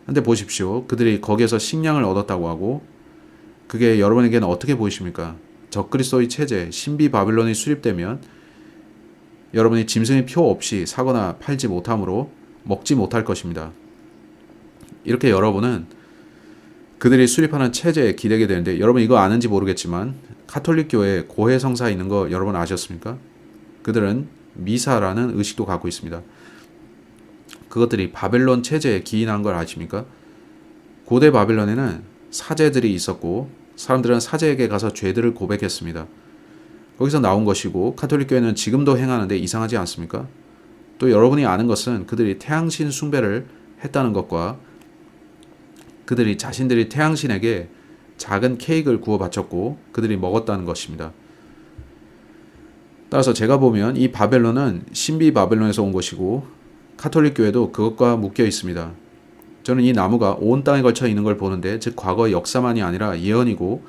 근데 보십시오. 그들이 거기에서 식량을 얻었다고 하고 그게 여러분에게는 어떻게 보이십니까? 적그리스도의 체제, 신비 바빌론이 수립되면 여러분이 짐승의 표 없이 사거나 팔지 못함으로 먹지 못할 것입니다. 이렇게 여러분은 그들이 수립하는 체제에 기대게 되는데 여러분 이거 아는지 모르겠지만 카톨릭 교회에 고해 성사 있는 거 여러분 아셨습니까? 그들은 미사라는 의식도 갖고 있습니다. 그것들이 바벨론 체제에 기인한 걸 아십니까? 고대 바벨론에는 사제들이 있었고 사람들은 사제에게 가서 죄들을 고백했습니다. 거기서 나온 것이고 카톨릭 교회는 지금도 행하는데 이상하지 않습니까? 또 여러분이 아는 것은 그들이 태양신 숭배를 했다는 것과 그들이 자신들이 태양신에게 작은 케이크를 구워 바쳤고 그들이 먹었다는 것입니다. 따라서 제가 보면 이 바벨론은 신비 바벨론에서 온 것이고 카톨릭 교회도 그것과 묶여 있습니다. 저는 이 나무가 온 땅에 걸쳐 있는 걸 보는데 즉 과거의 역사만이 아니라 예언이고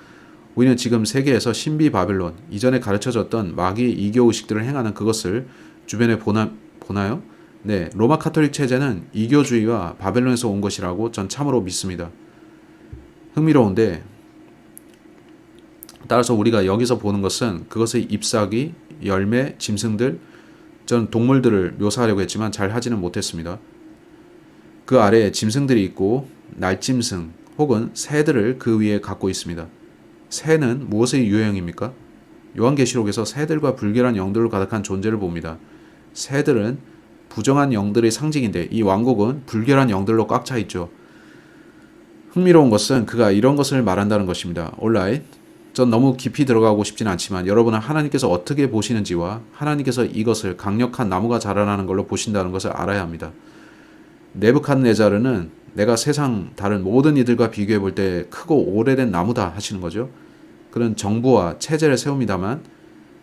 우리는 지금 세계에서 신비 바벨론 이전에 가르쳐졌던 마귀 이교 의식들을 행하는 그것을 주변에 보나요? 네, 로마 카톨릭 체제는 이교주의와 바벨론에서 온 것이라고 전 참으로 믿습니다. 흥미로운데 따라서 우리가 여기서 보는 것은 그것의 잎사귀, 열매, 짐승들 전 동물들을 묘사하려고 했지만 잘 하지는 못했습니다. 그 아래에 짐승들이 있고 날짐승 혹은 새들을 그 위에 갖고 있습니다. 새는 무엇의 유형입니까? 요한계시록에서 새들과 불결한 영들로 가득한 존재를 봅니다. 새들은 부정한 영들의 상징인데 이 왕국은 불결한 영들로 꽉 차 있죠. 흥미로운 것은 그가 이런 것을 말한다는 것입니다. alright. 전 너무 깊이 들어가고 싶진 않지만 여러분은 하나님께서 어떻게 보시는지와 하나님께서 이것을 강력한 나무가 자라나는 걸로 보신다는 것을 알아야 합니다. 네부갓네자르는 내가 세상 다른 모든 이들과 비교해 볼 때 크고 오래된 나무다 하시는 거죠. 그런 정부와 체제를 세웁니다만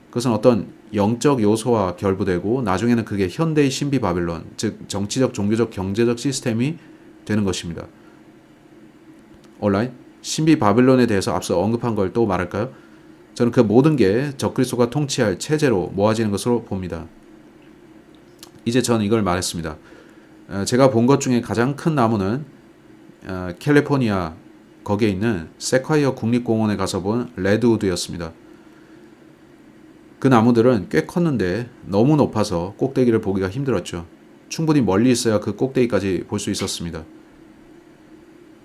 그것은 어떤 영적 요소와 결부되고 나중에는 그게 현대의 신비 바빌론, 즉 정치적, 종교적, 경제적 시스템이 되는 것입니다. alright? 신비 바빌론에 대해서 앞서 언급한 걸 또 말할까요? 저는 그 모든 게 적그리스도가 통치할 체제로 모아지는 것으로 봅니다. 이제 저는 이걸 말했습니다. 제가 본 것 중에 가장 큰 나무는 캘리포니아 거기에 있는 세콰이어 국립공원에 가서 본 레드우드였습니다. 그 나무들은 꽤 컸는데 너무 높아서 꼭대기를 보기가 힘들었죠. 충분히 멀리 있어야 그 꼭대기까지 볼 수 있었습니다.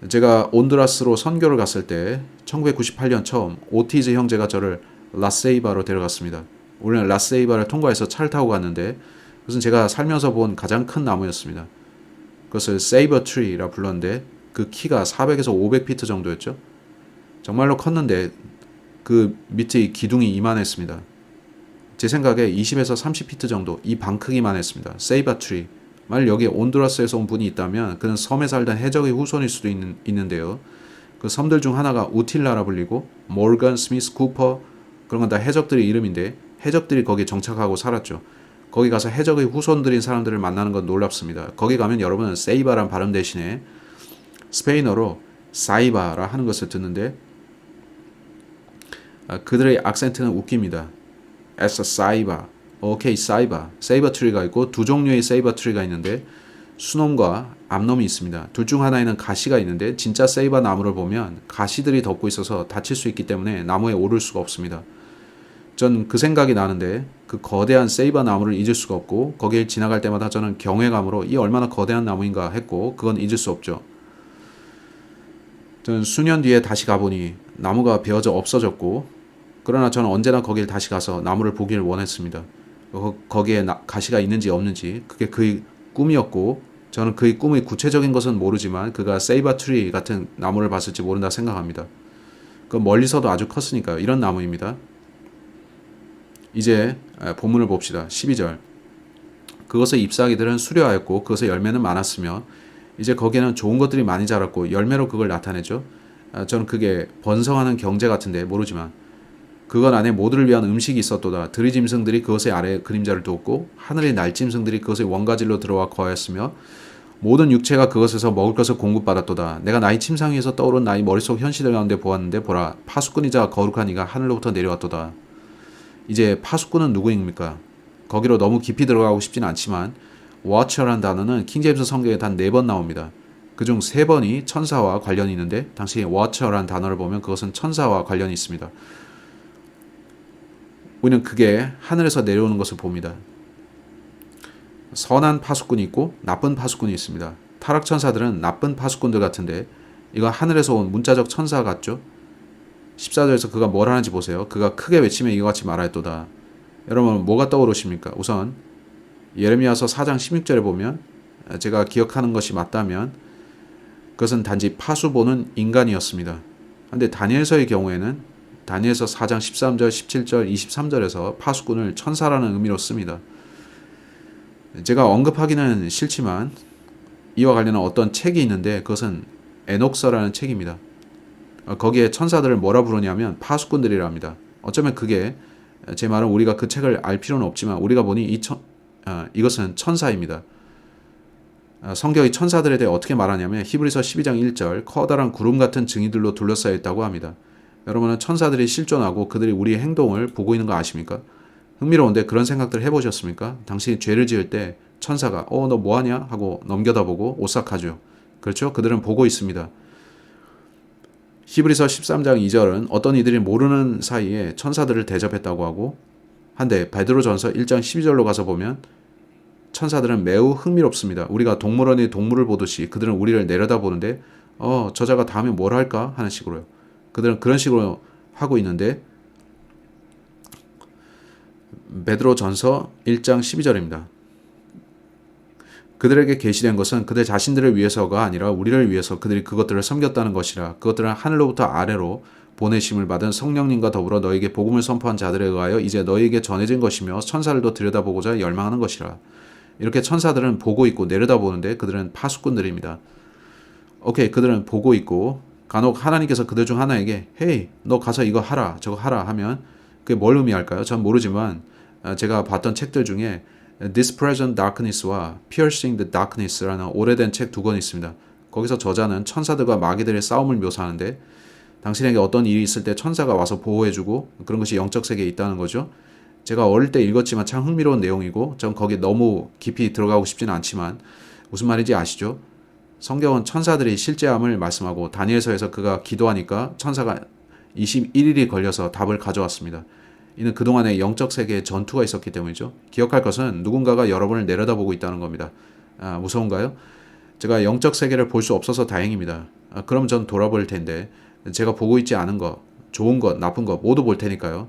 제가 온두라스로 선교를 갔을 때 1998년 처음 오티즈 형제가 저를 라세이바로 데려갔습니다. 우리는 라세이바를 통과해서 차를 타고 갔는데 그것은 제가 살면서 본 가장 큰 나무였습니다. 그것을 세이버 트리라 불렀는데 그 키가 400에서 500피트 정도였죠. 정말로 컸는데 그 밑에 기둥이 이만했습니다. 제 생각에 20에서 30피트 정도 이 방 크기만 했습니다. 세이버 트리. 만약 여기에 온두라스에서 온 분이 있다면 그는 섬에 살던 해적의 후손일 수도 있는데요. 그 섬들 중 하나가 우틸라라 불리고 모건, 스미스, 쿠퍼 그런 건 다 해적들의 이름인데 해적들이 거기에 정착하고 살았죠. 거기 가서 해적의 후손들인 사람들을 만나는 건 놀랍습니다. 거기 가면 여러분은 세이바란 발음 대신에 스페인어로 사이바라 하는 것을 듣는데 그들의 악센트는 웃깁니다. 에서 사이바, 오케이 사이바, 세이버 트리가 있고 두 종류의 세이버 트리가 있는데 수놈과 암놈이 있습니다. 둘 중 하나에는 가시가 있는데 진짜 세이버 나무를 보면 가시들이 덮고 있어서 다칠 수 있기 때문에 나무에 오를 수가 없습니다. 전 그 생각이 나는데 그 거대한 세이버 나무를 잊을 수가 없고 거길 지나갈 때마다 저는 경외감으로 이 얼마나 거대한 나무인가 했고 그건 잊을 수 없죠. 저는 수년 뒤에 다시 가보니 나무가 베어져 없어졌고 그러나 저는 언제나 거길 다시 가서 나무를 보기를 원했습니다. 거기에 가시가 있는지 없는지 그게 그의 꿈이었고 저는 그의 꿈의 구체적인 것은 모르지만 그가 세이버 트리 같은 나무를 봤을지 모른다 생각합니다. 그 멀리서도 아주 컸으니까요. 이런 나무입니다. 이제 본문을 봅시다. 12절. 그것의 잎사귀들은 수려하였고 그것의 열매는 많았으며 이제 거기에는 좋은 것들이 많이 자랐고 열매로 그걸 나타내죠. 저는 그게 번성하는 경제 같은데 모르지만 그것 안에 모두를 위한 음식이 있었도다. 들이짐승들이 그것의 아래 그림자를 두었고 하늘의 날짐승들이 그것의 원가질로 들어와 거하였으며 모든 육체가 그것에서 먹을 것을 공급받았도다. 내가 나의 침상 위에서 떠오른 나의 머릿속 현시들 가운데 보았는데 보라 파수꾼이자 거룩한 이가 하늘로부터 내려왔도다. 이제 파수꾼은 누구입니까? 거기로 너무 깊이 들어가고 싶지는 않지만 Watcher라는 단어는 킹제임스 성경에 단 4번 나옵니다. 그중 3번이 천사와 관련이 있는데 당시 Watcher라는 단어를 보면 그것은 천사와 관련이 있습니다. 우리는 그게 하늘에서 내려오는 것을 봅니다. 선한 파수꾼이 있고 나쁜 파수꾼이 있습니다. 타락천사들은 나쁜 파수꾼들 같은데 이거 하늘에서 온 문자적 천사 같죠? 14절에서 그가 뭘 하는지 보세요. 그가 크게 외치며 이와 같이 말하였도다. 여러분 뭐가 떠오르십니까? 우선 예레미야서 4장 16절에 보면 제가 기억하는 것이 맞다면 그것은 단지 파수 보는 인간이었습니다. 그런데 다니엘서의 경우에는 다니엘서 4장 13절, 17절, 23절에서 파수꾼을 천사라는 의미로 씁니다. 제가 언급하기는 싫지만 이와 관련한 어떤 책이 있는데 그것은 에녹서라는 책입니다. 거기에 천사들을 뭐라 부르냐면 파수꾼들이라 합니다. 어쩌면 그게 제 말은 우리가 그 책을 알 필요는 없지만 우리가 보니 이것은 천사입니다. 성경이 천사들에 대해 어떻게 말하냐면 히브리서 12장 1절 커다란 구름 같은 증인들로 둘러싸여 있다고 합니다. 여러분은 천사들이 실존하고 그들이 우리의 행동을 보고 있는 거 아십니까? 흥미로운데 그런 생각들 해보셨습니까? 당신이 죄를 지을 때 천사가 너 뭐하냐? 하고 넘겨다보고 오싹하죠. 그렇죠? 그들은 보고 있습니다. 히브리서 13장 2절은 어떤 이들이 모르는 사이에 천사들을 대접했다고 하고 한데 베드로전서 1장 12절로 가서 보면 천사들은 매우 흥미롭습니다. 우리가 동물원이 동물을 보듯이 그들은 우리를 내려다보는데 저자가 다음에 뭘 할까? 하는 식으로요. 그들은 그런 식으로 하고 있는데 베드로전서 1장 12절입니다. 그들에게 계시된 것은 그들 자신들을 위해서가 아니라 우리를 위해서 그들이 그것들을 섬겼다는 것이라. 그것들은 하늘로부터 아래로 보내심을 받은 성령님과 더불어 너에게 복음을 선포한 자들에 의하여 이제 너에게 전해진 것이며 천사들도 들여다보고자 열망하는 것이라. 이렇게 천사들은 보고 있고 내려다보는데 그들은 파수꾼들입니다. 오케이, 그들은 보고 있고 간혹 하나님께서 그들 중 하나에게 헤이 너 가서 이거 하라 저거 하라 하면 그게 뭘 의미할까요? 전 모르지만 제가 봤던 책들 중에 This Present Darkness와 Piercing the Darkness라는 오래된 책 2권 있습니다. 거기서 저자는 천사들과 마귀들의 싸움을 묘사하는데 당신에게 어떤 일이 있을 때 천사가 와서 보호해주고 그런 것이 영적 세계에 있다는 거죠. 제가 어릴 때 읽었지만 참 흥미로운 내용이고 전 거기에 너무 깊이 들어가고 싶지는 않지만 무슨 말인지 아시죠? 성경은 천사들이 실제함을 말씀하고 다니엘서에서 그가 기도하니까 천사가 21일이 걸려서 답을 가져왔습니다. 이는 그동안의 영적 세계에 전투가 있었기 때문이죠. 기억할 것은 누군가가 여러분을 내려다보고 있다는 겁니다. 무서운가요? 제가 영적 세계를 볼 수 없어서 다행입니다. 그럼 전 돌아볼 텐데 제가 보고 있지 않은 것, 좋은 것, 나쁜 것 모두 볼 테니까요.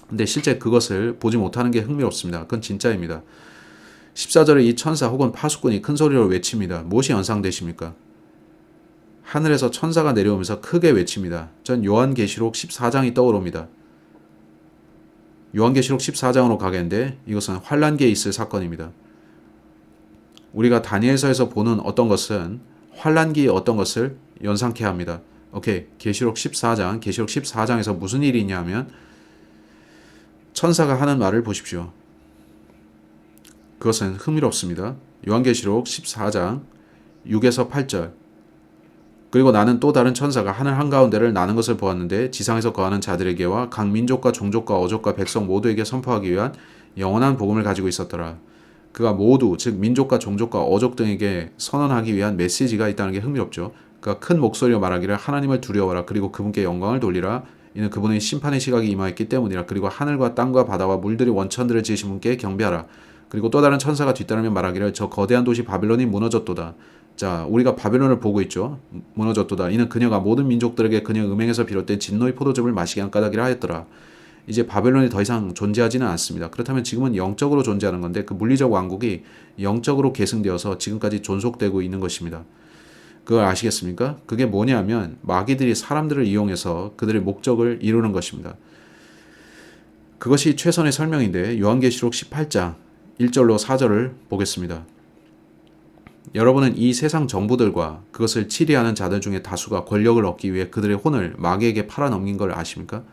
근데 실제 그것을 보지 못하는 게 흥미롭습니다. 그건 진짜입니다. 14절에 이 천사 혹은 파수꾼이 큰 소리로 외칩니다. 무엇이 연상되십니까? 하늘에서 천사가 내려오면서 크게 외칩니다. 전 요한계시록 14장이 떠오릅니다. 요한계시록 14장으로 가겠는데 이것은 환란기에 있을 사건입니다. 우리가 다니엘서에서 보는 어떤 것은 환란기의 어떤 것을 연상케 합니다. 오케이, 계시록 14장에서 무슨 일이 있냐면 천사가 하는 말을 보십시오. 그것은 흥미롭습니다. 요한계시록 14장 6에서 8절. 그리고 나는 또 다른 천사가 하늘 한가운데를 나는 것을 보았는데 지상에서 거하는 자들에게와 각 민족과 종족과 어족과 백성 모두에게 선포하기 위한 영원한 복음을 가지고 있었더라. 그가 모두 즉 민족과 종족과 어족 등에게 선언하기 위한 메시지가 있다는 게 흥미롭죠. 그가 큰 목소리로 말하기를 하나님을 두려워하라. 그리고 그분께 영광을 돌리라. 이는 그분의 심판의 시각이 임하였기 때문이라. 그리고 하늘과 땅과 바다와 물들이 원천들을 지으신 분께 경배하라. 그리고 또 다른 천사가 뒤따르며 말하기를 저 거대한 도시 바빌론이 무너졌도다. 자, 우리가 바빌론을 보고 있죠. 무너졌도다. 이는 그녀가 모든 민족들에게 그녀 음행에서 비롯된 진노의 포도즙을 마시게 한 까닭이라 하였더라. 이제 바벨론이 더 이상 존재하지는 않습니다. 그렇다면 지금은 영적으로 존재하는 건데 그 물리적 왕국이 영적으로 계승되어서 지금까지 존속되고 있는 것입니다. 그걸 아시겠습니까? 그게 뭐냐면 마귀들이 사람들을 이용해서 그들의 목적을 이루는 것입니다. 그것이 최선의 설명인데 요한계시록 18장 1절로 4절을 보겠습니다. 여러분은 이 세상 정부들과 그것을 치리하는 자들 중에 다수가 권력을 얻기 위해 그들의 혼을 마귀에게 팔아넘긴 걸 아십니까?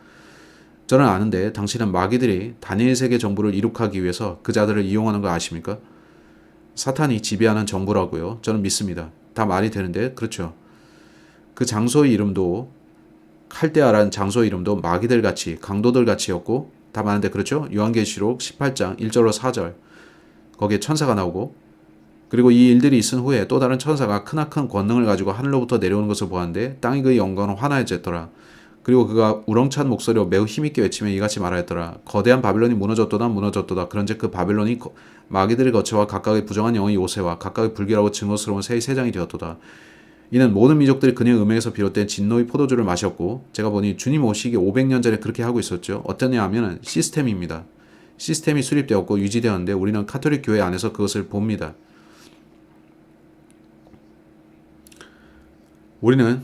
저는 아는데 당신은 마귀들이 다니엘 세계 정부를 이룩하기 위해서 그 자들을 이용하는 거 아십니까? 사탄이 지배하는 정부라고요. 저는 믿습니다. 다 말이 되는데 그렇죠. 그 장소의 이름도 칼데아라는 장소의 이름도 마귀들 같이 강도들 같이였고 다 많은데 그렇죠. 요한계시록 18장 1절로 4절 거기에 천사가 나오고 그리고 이 일들이 있은 후에 또 다른 천사가 크나큰 권능을 가지고 하늘로부터 내려오는 것을 보았는데 땅이 그의 영광으로 환하여졌더라. 그리고 그가 우렁찬 목소리로 매우 힘있게 외치며 이같이 말하였더라. 거대한 바빌론이 무너졌도다 무너졌도다. 그런즉 그 바빌론이 마귀들의 거처와 각각의 부정한 영의 요새와 각각의 불길하고 증오스러운 새의 세장이 되었도다. 이는 모든 민족들이 그녀의 음행에서 비롯된 진노의 포도주를 마셨고 제가 보니 주님 오시기 500년 전에 그렇게 하고 있었죠. 어떠냐 하면 시스템입니다. 시스템이 수립되었고 유지되었는데 우리는 카톨릭 교회 안에서 그것을 봅니다. 우리는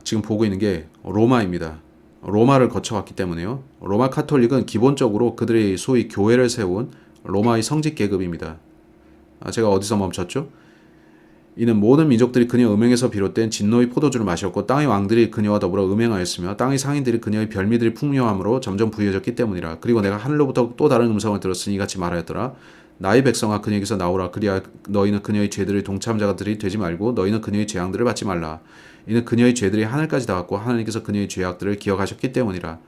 지금 보고 있는 게 로마입니다. 로마를 거쳐왔기 때문에요. 로마 카톨릭은 기본적으로 그들의 소위 교회를 세운 로마의 성직 계급입니다. 제가 어디서 멈췄죠? 이는 모든 민족들이 그녀 음행에서 비롯된 진노의 포도주를 마셨고 땅의 왕들이 그녀와 더불어 음행하였으며 땅의 상인들이 그녀의 별미들이 풍요함으로 점점 부유해졌기 때문이라. 그리고 내가 하늘로부터 또 다른 음성을 들었으니 이같이 말하였더라. 나의 백성아 그녀에게서 나오라. 그리하여 너희는 그녀의 죄들의 동참자들이 되지 말고 너희는 그녀의 재앙들을 받지 말라. 이는 그녀의 죄들이 하늘까지 닿았고 하나님께서 그녀의 죄악들을 기억하셨기 때문이라.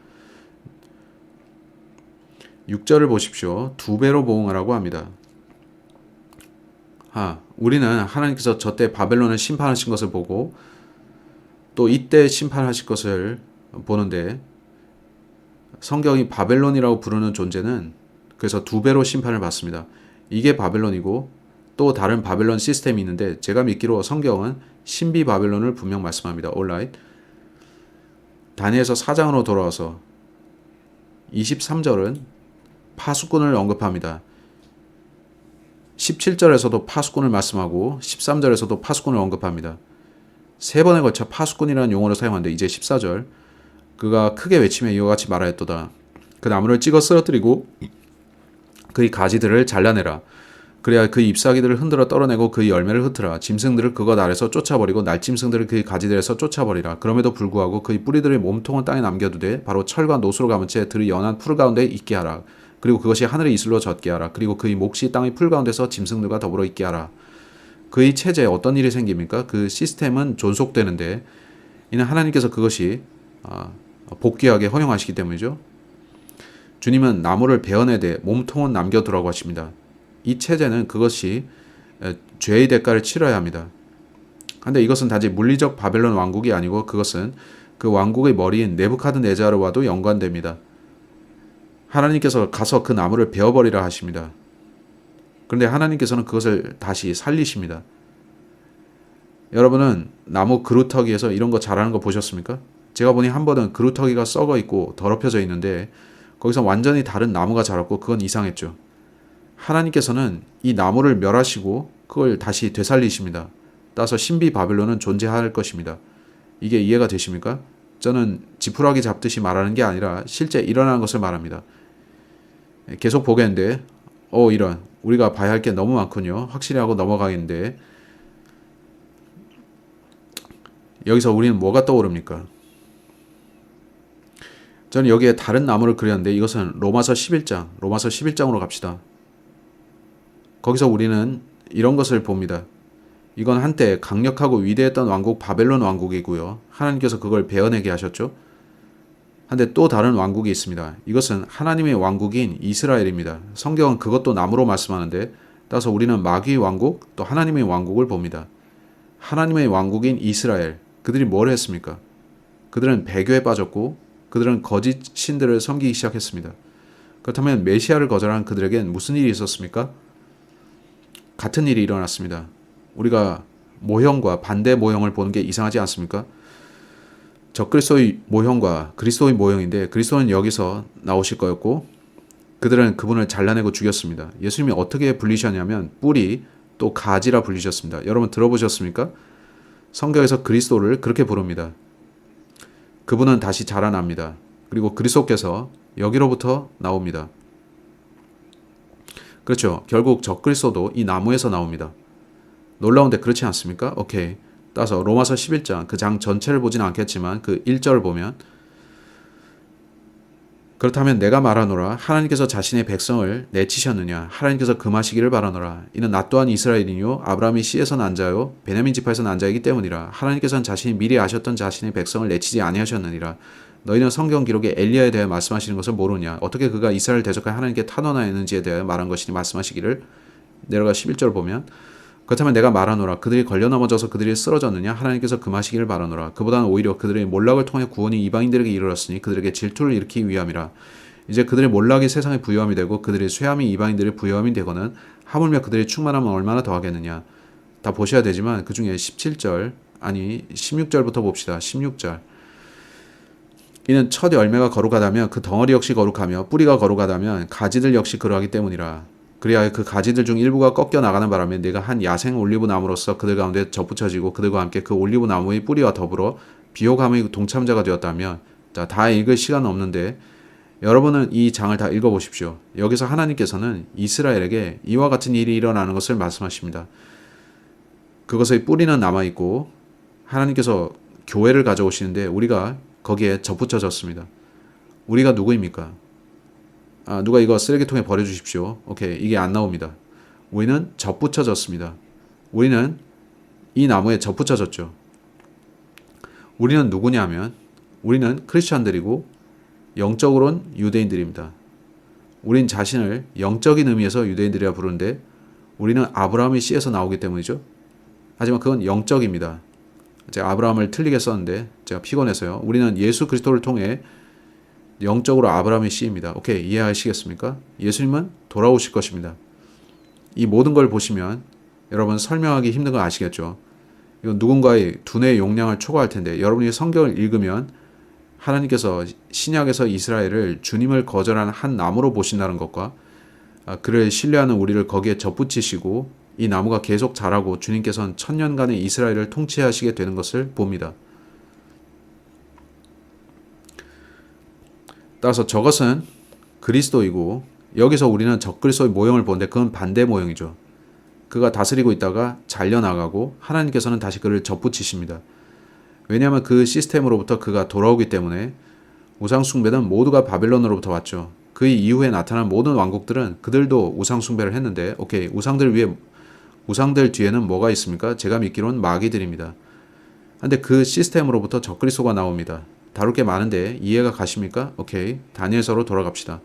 6절을 보십시오. 2배로 보응하라고 합니다. 우리는 하나님께서 저때 바벨론을 심판하신 것을 보고 또 이때 심판하실 것을 보는데 성경이 바벨론이라고 부르는 존재는 그래서 2배로 심판을 받습니다. 이게 바벨론이고 또 다른 바벨론 시스템이 있는데 제가 믿기로 성경은 신비 바벨론을 분명 말씀합니다. Alright. 다니엘서 4장으로 돌아와서 23절은 파수꾼을 언급합니다. 17절에서도 파수꾼을 말씀하고 13절에서도 파수꾼을 언급합니다. 3번에 걸쳐 파수꾼이라는 용어를 사용하는데 이제 14절 그가 크게 외치며 이와 같이 말하였도다. 그 나무를 찍어 쓰러뜨리고 그의 가지들을 잘라내라. 그래야 그의 잎사귀들을 흔들어 떨어내고 그의 열매를 흩으라. 짐승들을 그것 아래서 쫓아버리고 날짐승들을 그의 가지들에서 쫓아버리라. 그럼에도 불구하고 그의 뿌리들의 몸통은 땅에 남겨두되 바로 철과 노수로 감은 채 들이 연한 풀 가운데 있게 하라. 그리고 그것이 하늘의 이슬로 젖게 하라. 그리고 그의 몫이 땅의 풀 가운데서 짐승들과 더불어 있게 하라. 그의 체제에 어떤 일이 생깁니까? 그 시스템은 존속되는데 이는 하나님께서 그것이 복귀하게 허용하시기 때문이죠. 주님은 나무를 베어내되 몸통은 남겨두라고 하십니다. 이 체제는 그것이 죄의 대가를 치러야 합니다. 그런데 이것은 단지 물리적 바벨론 왕국이 아니고 그것은 그 왕국의 머리인 네부카드네자르와도 연관됩니다. 하나님께서 가서 그 나무를 베어버리라 하십니다. 그런데 하나님께서는 그것을 다시 살리십니다. 여러분은 나무 그루터기에서 이런 거 잘하는 거 보셨습니까? 제가 보니 한 번은 그루터기가 썩어 있고 더럽혀져 있는데 거기서 완전히 다른 나무가 자랐고 그건 이상했죠. 하나님께서는 이 나무를 멸하시고 그걸 다시 되살리십니다. 따라서 신비 바벨론은 존재할 것입니다. 이게 이해가 되십니까? 저는 지푸라기 잡듯이 말하는 게 아니라 실제 일어나는 것을 말합니다. 계속 보겠는데 이런 우리가 봐야 할 게 너무 많군요. 확실히 하고 넘어가겠는데 여기서 우리는 뭐가 떠오릅니까? 저는 여기에 다른 나무를 그렸는데 이것은 로마서 11장으로 갑시다. 거기서 우리는 이런 것을 봅니다. 이건 한때 강력하고 위대했던 왕국 바벨론 왕국이고요. 하나님께서 그걸 베어내게 하셨죠. 한데 또 다른 왕국이 있습니다. 이것은 하나님의 왕국인 이스라엘입니다. 성경은 그것도 나무로 말씀하는데 따라서 우리는 마귀의 왕국 또 하나님의 왕국을 봅니다. 하나님의 왕국인 이스라엘, 그들이 뭘 했습니까? 그들은 배교에 빠졌고 그들은 거짓 신들을 섬기기 시작했습니다. 그렇다면 메시아를 거절한 그들에겐 무슨 일이 있었습니까? 같은 일이 일어났습니다. 우리가 모형과 반대 모형을 보는 게 이상하지 않습니까? 적그리스도의 모형과 그리스도의 모형인데 그리스도는 여기서 나오실 거였고 그들은 그분을 잘라내고 죽였습니다. 예수님이 어떻게 불리셨냐면 뿌리 또 가지라 불리셨습니다. 여러분 들어보셨습니까? 성경에서 그리스도를 그렇게 부릅니다. 그분은 다시 자라납니다. 그리고 그리스도께서 여기로부터 나옵니다. 그렇죠. 결국 적그리스도도 이 나무에서 나옵니다. 놀라운데 그렇지 않습니까? 오케이. 따라서 로마서 11장 그 장 전체를 보지는 않겠지만 그 1절을 보면 그렇다면 내가 말하노라 하나님께서 자신의 백성을 내치셨느냐 하나님께서 금하시기를 바라노라 이는 나 또한 이스라엘이요 아브라함의 씨에서 난 자요 베냐민 지파에서 난 자이기 때문이라 하나님께서는 자신이 미리 아셨던 자신의 백성을 내치지 아니하셨느니라 너희는 성경 기록에 엘리야에 대해 말씀하시는 것을 모르냐 어떻게 그가 이스라엘 대적하여 하나님께 탄원하였는지에 대해 말한 것이니 말씀하시기를 내려가 11절 보면 그렇다면 내가 말하노라 그들이 걸려 넘어져서 그들이 쓰러졌느냐 하나님께서 금하시기를 바라노라 그보다는 오히려 그들의 몰락을 통해 구원이 이방인들에게 이르렀으니 그들에게 질투를 일으키기 위함이라 이제 그들의 몰락이 세상의 부요함이 되고 그들의 쇠함이 이방인들의 부요함이 되거는 하물며 그들의 충만함은 얼마나 더하겠느냐 다 보셔야 되지만 그 중에 17절 아니 16절부터 봅시다. 16절 이는 첫 열매가 거룩하다면 그 덩어리 역시 거룩하며 뿌리가 거룩하다면 가지들 역시 그러하기 때문이라 그리하여 그 가지들 중 일부가 꺾여 나가는 바람에 내가 한 야생 올리브 나무로서 그들 가운데 접붙여지고 그들과 함께 그 올리브 나무의 뿌리와 더불어 비호감의 동참자가 되었다면 자, 다 읽을 시간은 없는데 여러분은 이 장을 다 읽어보십시오. 여기서 하나님께서는 이스라엘에게 이와 같은 일이 일어나는 것을 말씀하십니다. 그것의 뿌리는 남아있고 하나님께서 교회를 가져오시는데 우리가 거기에 접붙여졌습니다. 우리가 누구입니까? 누가 이거 쓰레기통에 버려주십시오. 오케이, 이게 안 나옵니다. 우리는 접붙여졌습니다. 우리는 이 나무에 접붙여졌죠. 우리는 누구냐면 우리는 크리스천들이고 영적으로는 유대인들입니다. 우린 자신을 영적인 의미에서 유대인들이라 부르는데 우리는 아브라함의 씨에서 나오기 때문이죠. 하지만 그건 영적입니다. 제가 아브라함을 틀리게 썼는데 제가 피곤해서요. 우리는 예수 그리스도를 통해 영적으로 아브라함의 씨입니다. 오케이, 이해하시겠습니까? 예수님은 돌아오실 것입니다. 이 모든 걸 보시면 여러분 설명하기 힘든 거 아시겠죠? 이건 누군가의 두뇌의 용량을 초과할 텐데 여러분이 성경을 읽으면 하나님께서 신약에서 이스라엘을 주님을 거절한 한 나무로 보신다는 것과 그를 신뢰하는 우리를 거기에 접붙이시고 이 나무가 계속 자라고 주님께서는 천년간의 이스라엘을 통치하시게 되는 것을 봅니다. 따라서 저것은 그리스도이고 여기서 우리는 적그리스도의 모형을 보는데 그건 반대 모형이죠. 그가 다스리고 있다가 잘려나가고 하나님께서는 다시 그를 접붙이십니다. 왜냐하면 그 시스템으로부터 그가 돌아오기 때문에 우상숭배는 모두가 바벨론으로부터 왔죠. 그 이후에 나타난 모든 왕국들은 그들도 우상숭배를 했는데 오케이, 우상들 뒤에는 뭐가 있습니까? 제가 믿기로는 마귀들입니다. 근데 그 시스템으로부터 적그리스도가 나옵니다. 다룰 게 많은데 이해가 가십니까? 오케이. 다니엘서로 돌아갑시다.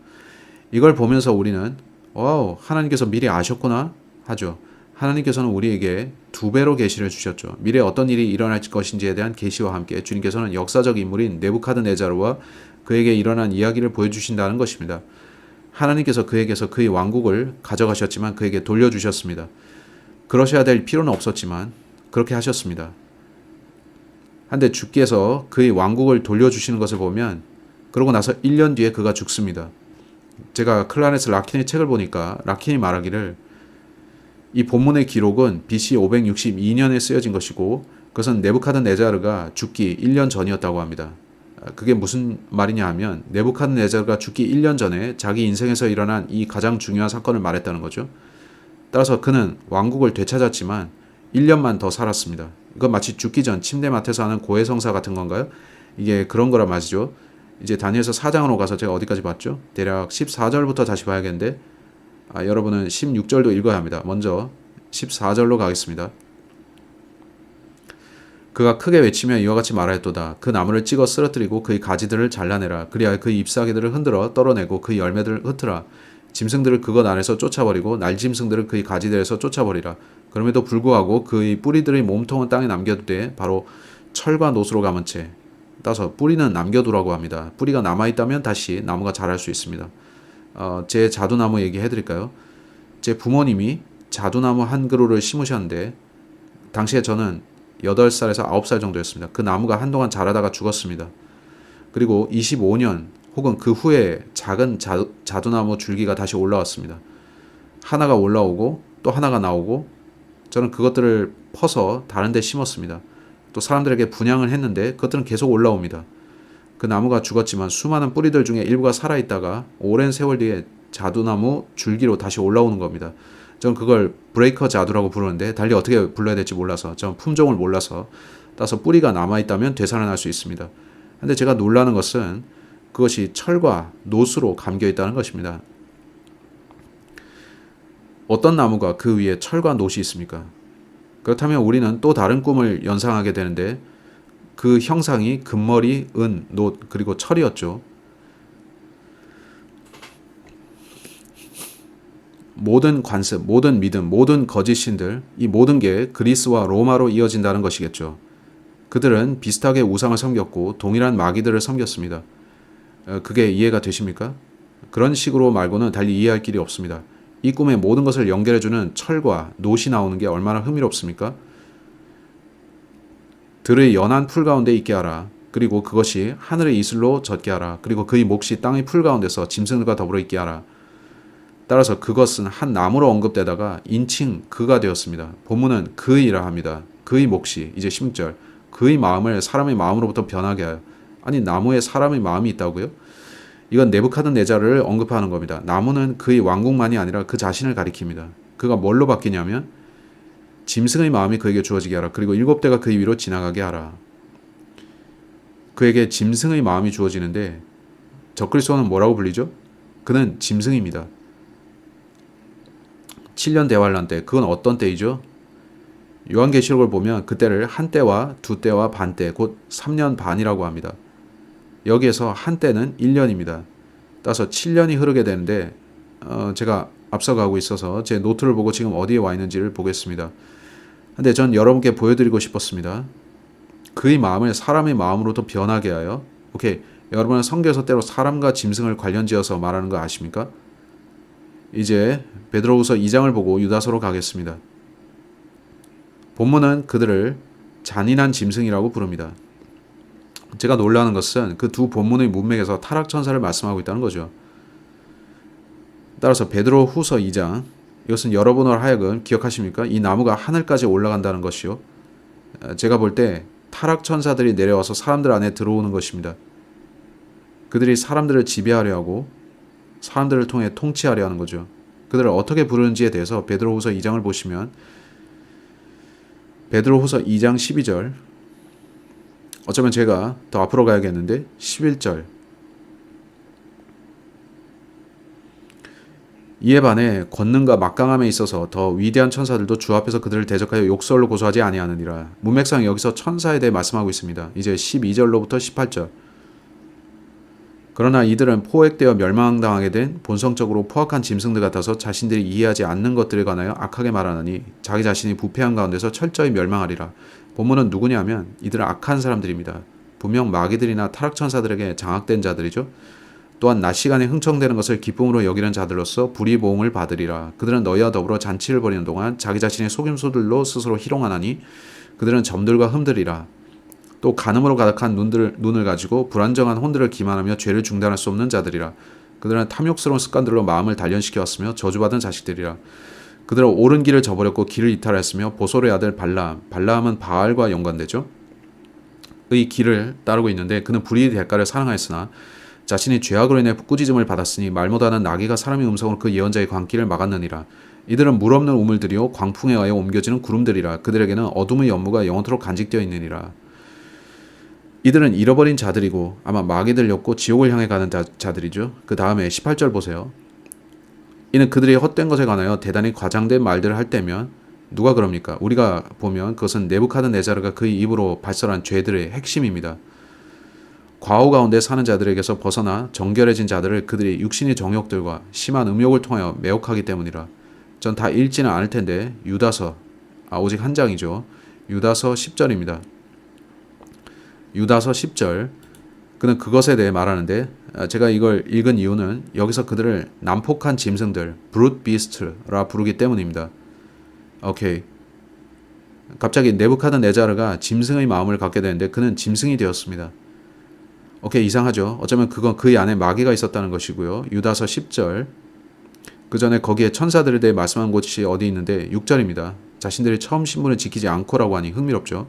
이걸 보면서 우리는 와우, 하나님께서 미리 아셨구나 하죠. 하나님께서는 우리에게 두 배로 계시를 주셨죠. 미래에 어떤 일이 일어날 것인지에 대한 계시와 함께 주님께서는 역사적 인물인 네부카드네자르와 그에게 일어난 이야기를 보여주신다는 것입니다. 하나님께서 그에게서 그의 왕국을 가져가셨지만 그에게 돌려주셨습니다. 그러셔야 될 필요는 없었지만 그렇게 하셨습니다. 한데 주께서 그의 왕국을 돌려주시는 것을 보면 그러고 나서 1년 뒤에 그가 죽습니다. 제가 클라레스 라킨의 책을 보니까 라킨이 말하기를 이 본문의 기록은 BC 562년에 쓰여진 것이고 그것은 네부카드네자르가 죽기 1년 전이었다고 합니다. 그게 무슨 말이냐 하면 네부카드네자르가 죽기 1년 전에 자기 인생에서 일어난 이 가장 중요한 사건을 말했다는 거죠. 따라서 그는 왕국을 되찾았지만 1년만 더 살았습니다. 이건 마치 죽기 전 침대맡에서 하는 고해성사 같은 건가요? 이게 그런 거란 말이죠. 이제 다니엘서 4장으로 가서 제가 어디까지 봤죠? 대략 14절부터 다시 봐야겠는데 여러분은 16절도 읽어야 합니다. 먼저 14절로 가겠습니다. 그가 크게 외치며 이와 같이 말하였도다. 그 나무를 찍어 쓰러뜨리고 그의 가지들을 잘라내라. 그리하여 그의 잎사귀들을 흔들어 떨어내고 그의 열매들을 흩으라. 짐승들을 그것 안에서 쫓아버리고 날짐승들을 그의 가지들에서 쫓아버리라. 그럼에도 불구하고 그의 뿌리들의 몸통은 땅에 남겨두되 바로 철과 노수로 감은 채. 따서 뿌리는 남겨두라고 합니다. 뿌리가 남아있다면 다시 나무가 자랄 수 있습니다. 제 자두나무 얘기해드릴까요? 제 부모님이 자두나무 한 그루를 심으셨는데 당시에 저는 8살에서 9살 정도였습니다. 그 나무가 한동안 자라다가 죽었습니다. 그리고 25년 혹은 그 후에 작은 자두나무 줄기가 다시 올라왔습니다. 하나가 올라오고 또 하나가 나오고 저는 그것들을 퍼서 다른 데 심었습니다. 또 사람들에게 분양을 했는데 그것들은 계속 올라옵니다. 그 나무가 죽었지만 수많은 뿌리들 중에 일부가 살아있다가 오랜 세월 뒤에 자두나무 줄기로 다시 올라오는 겁니다. 저는 그걸 브레이커 자두라고 부르는데 달리 어떻게 불러야 될지 몰라서 저는 품종을 몰라서 따서 뿌리가 남아있다면 되살아날 수 있습니다. 근데 제가 놀라는 것은 그것이 철과 노수로 감겨있다는 것입니다. 어떤 나무가 그 위에 철과 노시 있습니까? 그렇다면 우리는 또 다른 꿈을 연상하게 되는데 그 형상이 금머리, 은, 놋, 그리고 철이었죠. 모든 관습, 모든 믿음, 모든 거짓 신들, 이 모든 게 그리스와 로마로 이어진다는 것이겠죠. 그들은 비슷하게 우상을 섬겼고 동일한 마귀들을 섬겼습니다. 그게 이해가 되십니까? 그런 식으로 말고는 달리 이해할 길이 없습니다. 이 꿈의 모든 것을 연결해주는 철과 놋이 나오는 게 얼마나 흥미롭습니까? 들의 연한 풀 가운데 있게 하라. 그리고 그것이 하늘의 이슬로 젖게 하라. 그리고 그의 몫이 땅의 풀 가운데서 짐승들과 더불어 있게 하라. 따라서 그것은 한 나무로 언급되다가 인칭 그가 되었습니다. 본문은 그이라 합니다. 그의 몫이 이제 16절 그의 마음을 사람의 마음으로부터 변하게 하여. 아니 나무에 사람의 마음이 있다고요? 이건 네부카드네자르를 언급하는 겁니다. 나무는 그의 왕국만이 아니라 그 자신을 가리킵니다. 그가 뭘로 바뀌냐면 짐승의 마음이 그에게 주어지게 하라. 그리고 7대가 그의 위로 지나가게 하라. 그에게 짐승의 마음이 주어지는데 적그리스도는 뭐라고 불리죠? 그는 짐승입니다. 7년 대환란 때, 그건 어떤 때이죠? 요한계시록을 보면 그때를 한 때와 두 때와 반 때, 곧 3년 반이라고 합니다. 여기에서 한 때는 1년입니다. 따라서 7년이 흐르게 되는데 제가 앞서가고 있어서 제 노트를 보고 지금 어디에 와 있는지를 보겠습니다. 근데 전 여러분께 보여드리고 싶었습니다. 그의 마음을 사람의 마음으로부터 변하게 하여. 오케이, 여러분은 성경에서 때로 사람과 짐승을 관련지어서 말하는 거 아십니까? 이제 베드로후서 2장을 보고 유다서로 가겠습니다. 본문은 그들을 잔인한 짐승이라고 부릅니다. 제가 놀라는 것은 그 두 본문의 문맥에서 타락천사를 말씀하고 있다는 거죠. 따라서 베드로후서 2장, 이것은 여러분을 하여금 기억하십니까? 이 나무가 하늘까지 올라간다는 것이요. 제가 볼 때 타락천사들이 내려와서 사람들 안에 들어오는 것입니다. 그들이 사람들을 지배하려 하고 사람들을 통해 통치하려 하는 거죠. 그들을 어떻게 부르는지에 대해서 베드로후서 2장을 보시면 베드로후서 2장 12절, 어쩌면 제가 더 앞으로 가야겠는데 11절, 이에 반해 권능과 막강함에 있어서 더 위대한 천사들도 주 앞에서 그들을 대적하여 욕설로 고소하지 아니하느니라. 문맥상 여기서 천사에 대해 말씀하고 있습니다. 이제 12절로부터 18절. 그러나 이들은 포획되어 멸망당하게 된 본성적으로 포악한 짐승들 같아서 자신들이 이해하지 않는 것들에 관하여 악하게 말하느니 자기 자신이 부패한 가운데서 철저히 멸망하리라. 본문은 누구냐 하면 이들은 악한 사람들입니다. 분명 마귀들이나 타락천사들에게 장악된 자들이죠. 또한 낮 시간에 흥청대는 것을 기쁨으로 여기는 자들로서 불의 보응을 받으리라. 그들은 너희와 더불어 잔치를 벌이는 동안 자기 자신의 속임수들로 스스로 희롱하나니 그들은 점들과 흠들이라. 또 간음으로 가득한 눈을 가지고 불안정한 혼들을 기만하며 죄를 중단할 수 없는 자들이라. 그들은 탐욕스러운 습관들로 마음을 단련시켜 왔으며 저주받은 자식들이라. 그들은 옳은 길을 저버렸고 길을 이탈했으며 보솔의 아들 발라함은 바알과 연관되죠. 의 길을 따르고 있는데 그는 불의의 대가를 사랑하였으나 자신이 죄악으로 인해 꾸짖음을 받았으니 말 못하는 나귀가 사람의 음성으로 그 예언자의 광기를 막았느니라. 이들은 물 없는 우물들이요 광풍에 의하여 옮겨지는 구름들이라. 그들에게는 어둠의 연무가 영원토록 간직되어 있느니라. 이들은 잃어버린 자들이고 아마 마귀들 엮고 지옥을 향해 가는 자들이죠. 그 다음에 18절 보세요. 이는 그들이 헛된 것에 관하여 대단히 과장된 말들을 할 때면 누가 그럽니까? 우리가 보면 그것은 네부카드네자르가 그의 입으로 발설한 죄들의 핵심입니다. 과오 가운데 사는 자들에게서 벗어나 정결해진 자들을 그들이 육신의 정욕들과 심한 음욕을 통하여 매혹하기 때문이라. 전 다 읽지는 않을 텐데 유다서 오직 한 장이죠. 유다서 10절입니다. 유다서 10절. 그는 그것에 대해 말하는데 제가 이걸 읽은 이유는 여기서 그들을 난폭한 짐승들, brute beast라 부르기 때문입니다. 오케이. 갑자기 네부카드네자르가 짐승의 마음을 갖게 되는데 그는 짐승이 되었습니다. 오케이, 이상하죠. 어쩌면 그건 그의 안에 마귀가 있었다는 것이고요. 유다서 10절. 그 전에 거기에 천사들에 대해 말씀한 곳이 어디 있는데 6절입니다. 자신들이 처음 신분을 지키지 않고라고 하니 흥미롭죠.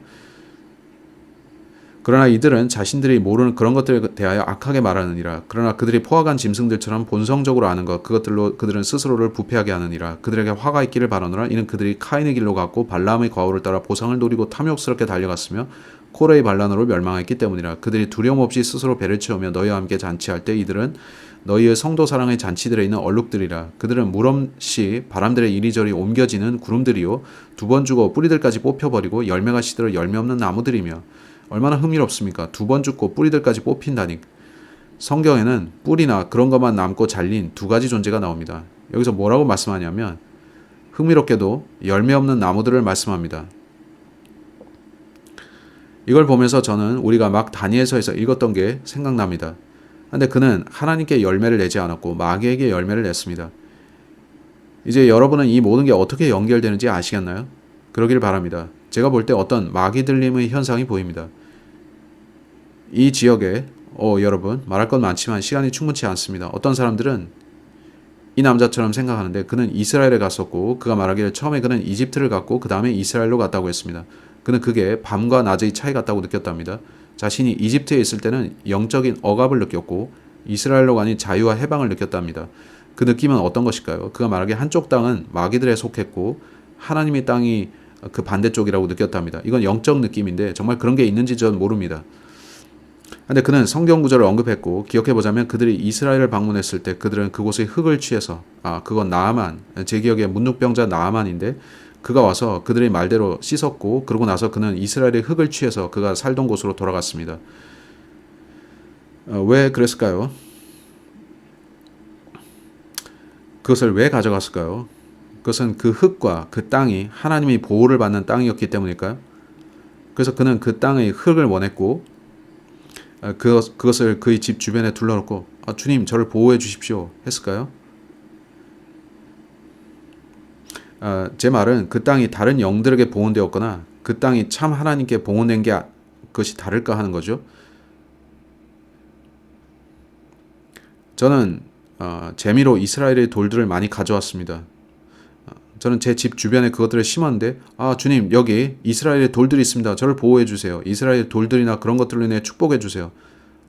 그러나 이들은 자신들이 모르는 그런 것들에 대하여 악하게 말하느니라. 그러나 그들이 포악한 짐승들처럼 본성적으로 아는 것 그것들로 그들은 스스로를 부패하게 하느니라. 그들에게 화가 있기를 바라노라. 이는 그들이 카인의 길로 갔고 발라함의 과오를 따라 보상을 노리고 탐욕스럽게 달려갔으며 코레의 반란으로 멸망했기 때문이라. 그들이 두려움 없이 스스로 배를 채우며 너희와 함께 잔치할 때 이들은 너희의 성도 사랑의 잔치들에 있는 얼룩들이라. 그들은 물없이 바람들의 이리저리 옮겨지는 구름들이요 두 번 죽어 뿌리들까지 뽑혀버리고 열매가 시들어 열매 없는 나무들이며. 얼마나 흥미롭습니까? 두 번 죽고 뿌리들까지 뽑힌다니. 성경에는 뿌리나 그런 것만 남고 잘린 두 가지 존재가 나옵니다. 여기서 뭐라고 말씀하냐면 흥미롭게도 열매 없는 나무들을 말씀합니다. 이걸 보면서 저는 우리가 막 다니엘서에서 읽었던 게 생각납니다. 근데 그는 하나님께 열매를 내지 않았고 마귀에게 열매를 냈습니다. 이제 여러분은 이 모든 게 어떻게 연결되는지 아시겠나요? 그러길 바랍니다. 제가 볼 때 어떤 마귀 들림의 현상이 보입니다. 이 지역에 여러분 말할 건 많지만 시간이 충분치 않습니다. 어떤 사람들은 이 남자처럼 생각하는데 그는 이스라엘에 갔었고 그가 말하기를 처음에 그는 이집트를 갔고 그 다음에 이스라엘로 갔다고 했습니다. 그는 그게 밤과 낮의 차이 같다고 느꼈답니다. 자신이 이집트에 있을 때는 영적인 억압을 느꼈고 이스라엘로 가니 자유와 해방을 느꼈답니다. 그 느낌은 어떤 것일까요? 그가 말하기에 한쪽 땅은 마귀들에 속했고 하나님의 땅이 그 반대쪽이라고 느꼈답니다. 이건 영적 느낌인데 정말 그런 게 있는지 전 모릅니다. 근데 그는 성경 구절을 언급했고 기억해보자면 그들이 이스라엘을 방문했을 때 그들은 그곳의 흙을 취해서 그건 나아만, 제 기억에 문둥병자 나아만인데 그가 와서 그들의 말대로 씻었고 그러고 나서 그는 이스라엘의 흙을 취해서 그가 살던 곳으로 돌아갔습니다. 왜 그랬을까요? 그것을 왜 가져갔을까요? 그것은 그 흙과 그 땅이 하나님의 보호를 받는 땅이었기 때문일까요? 그래서 그는 그 땅의 흙을 원했고 그것을 그의 집 주변에 둘러놓고 주님 저를 보호해 주십시오 했을까요? 제 말은 그 땅이 다른 영들에게 봉헌되었거나 그 땅이 참 하나님께 봉헌된 게 그것이 다를까 하는 거죠. 저는 재미로 이스라엘의 돌들을 많이 가져왔습니다. 저는 제 집 주변에 그것들을 심었는데 주님 여기 이스라엘의 돌들이 있습니다. 저를 보호해 주세요. 이스라엘의 돌들이나 그런 것들로 인해 축복해 주세요.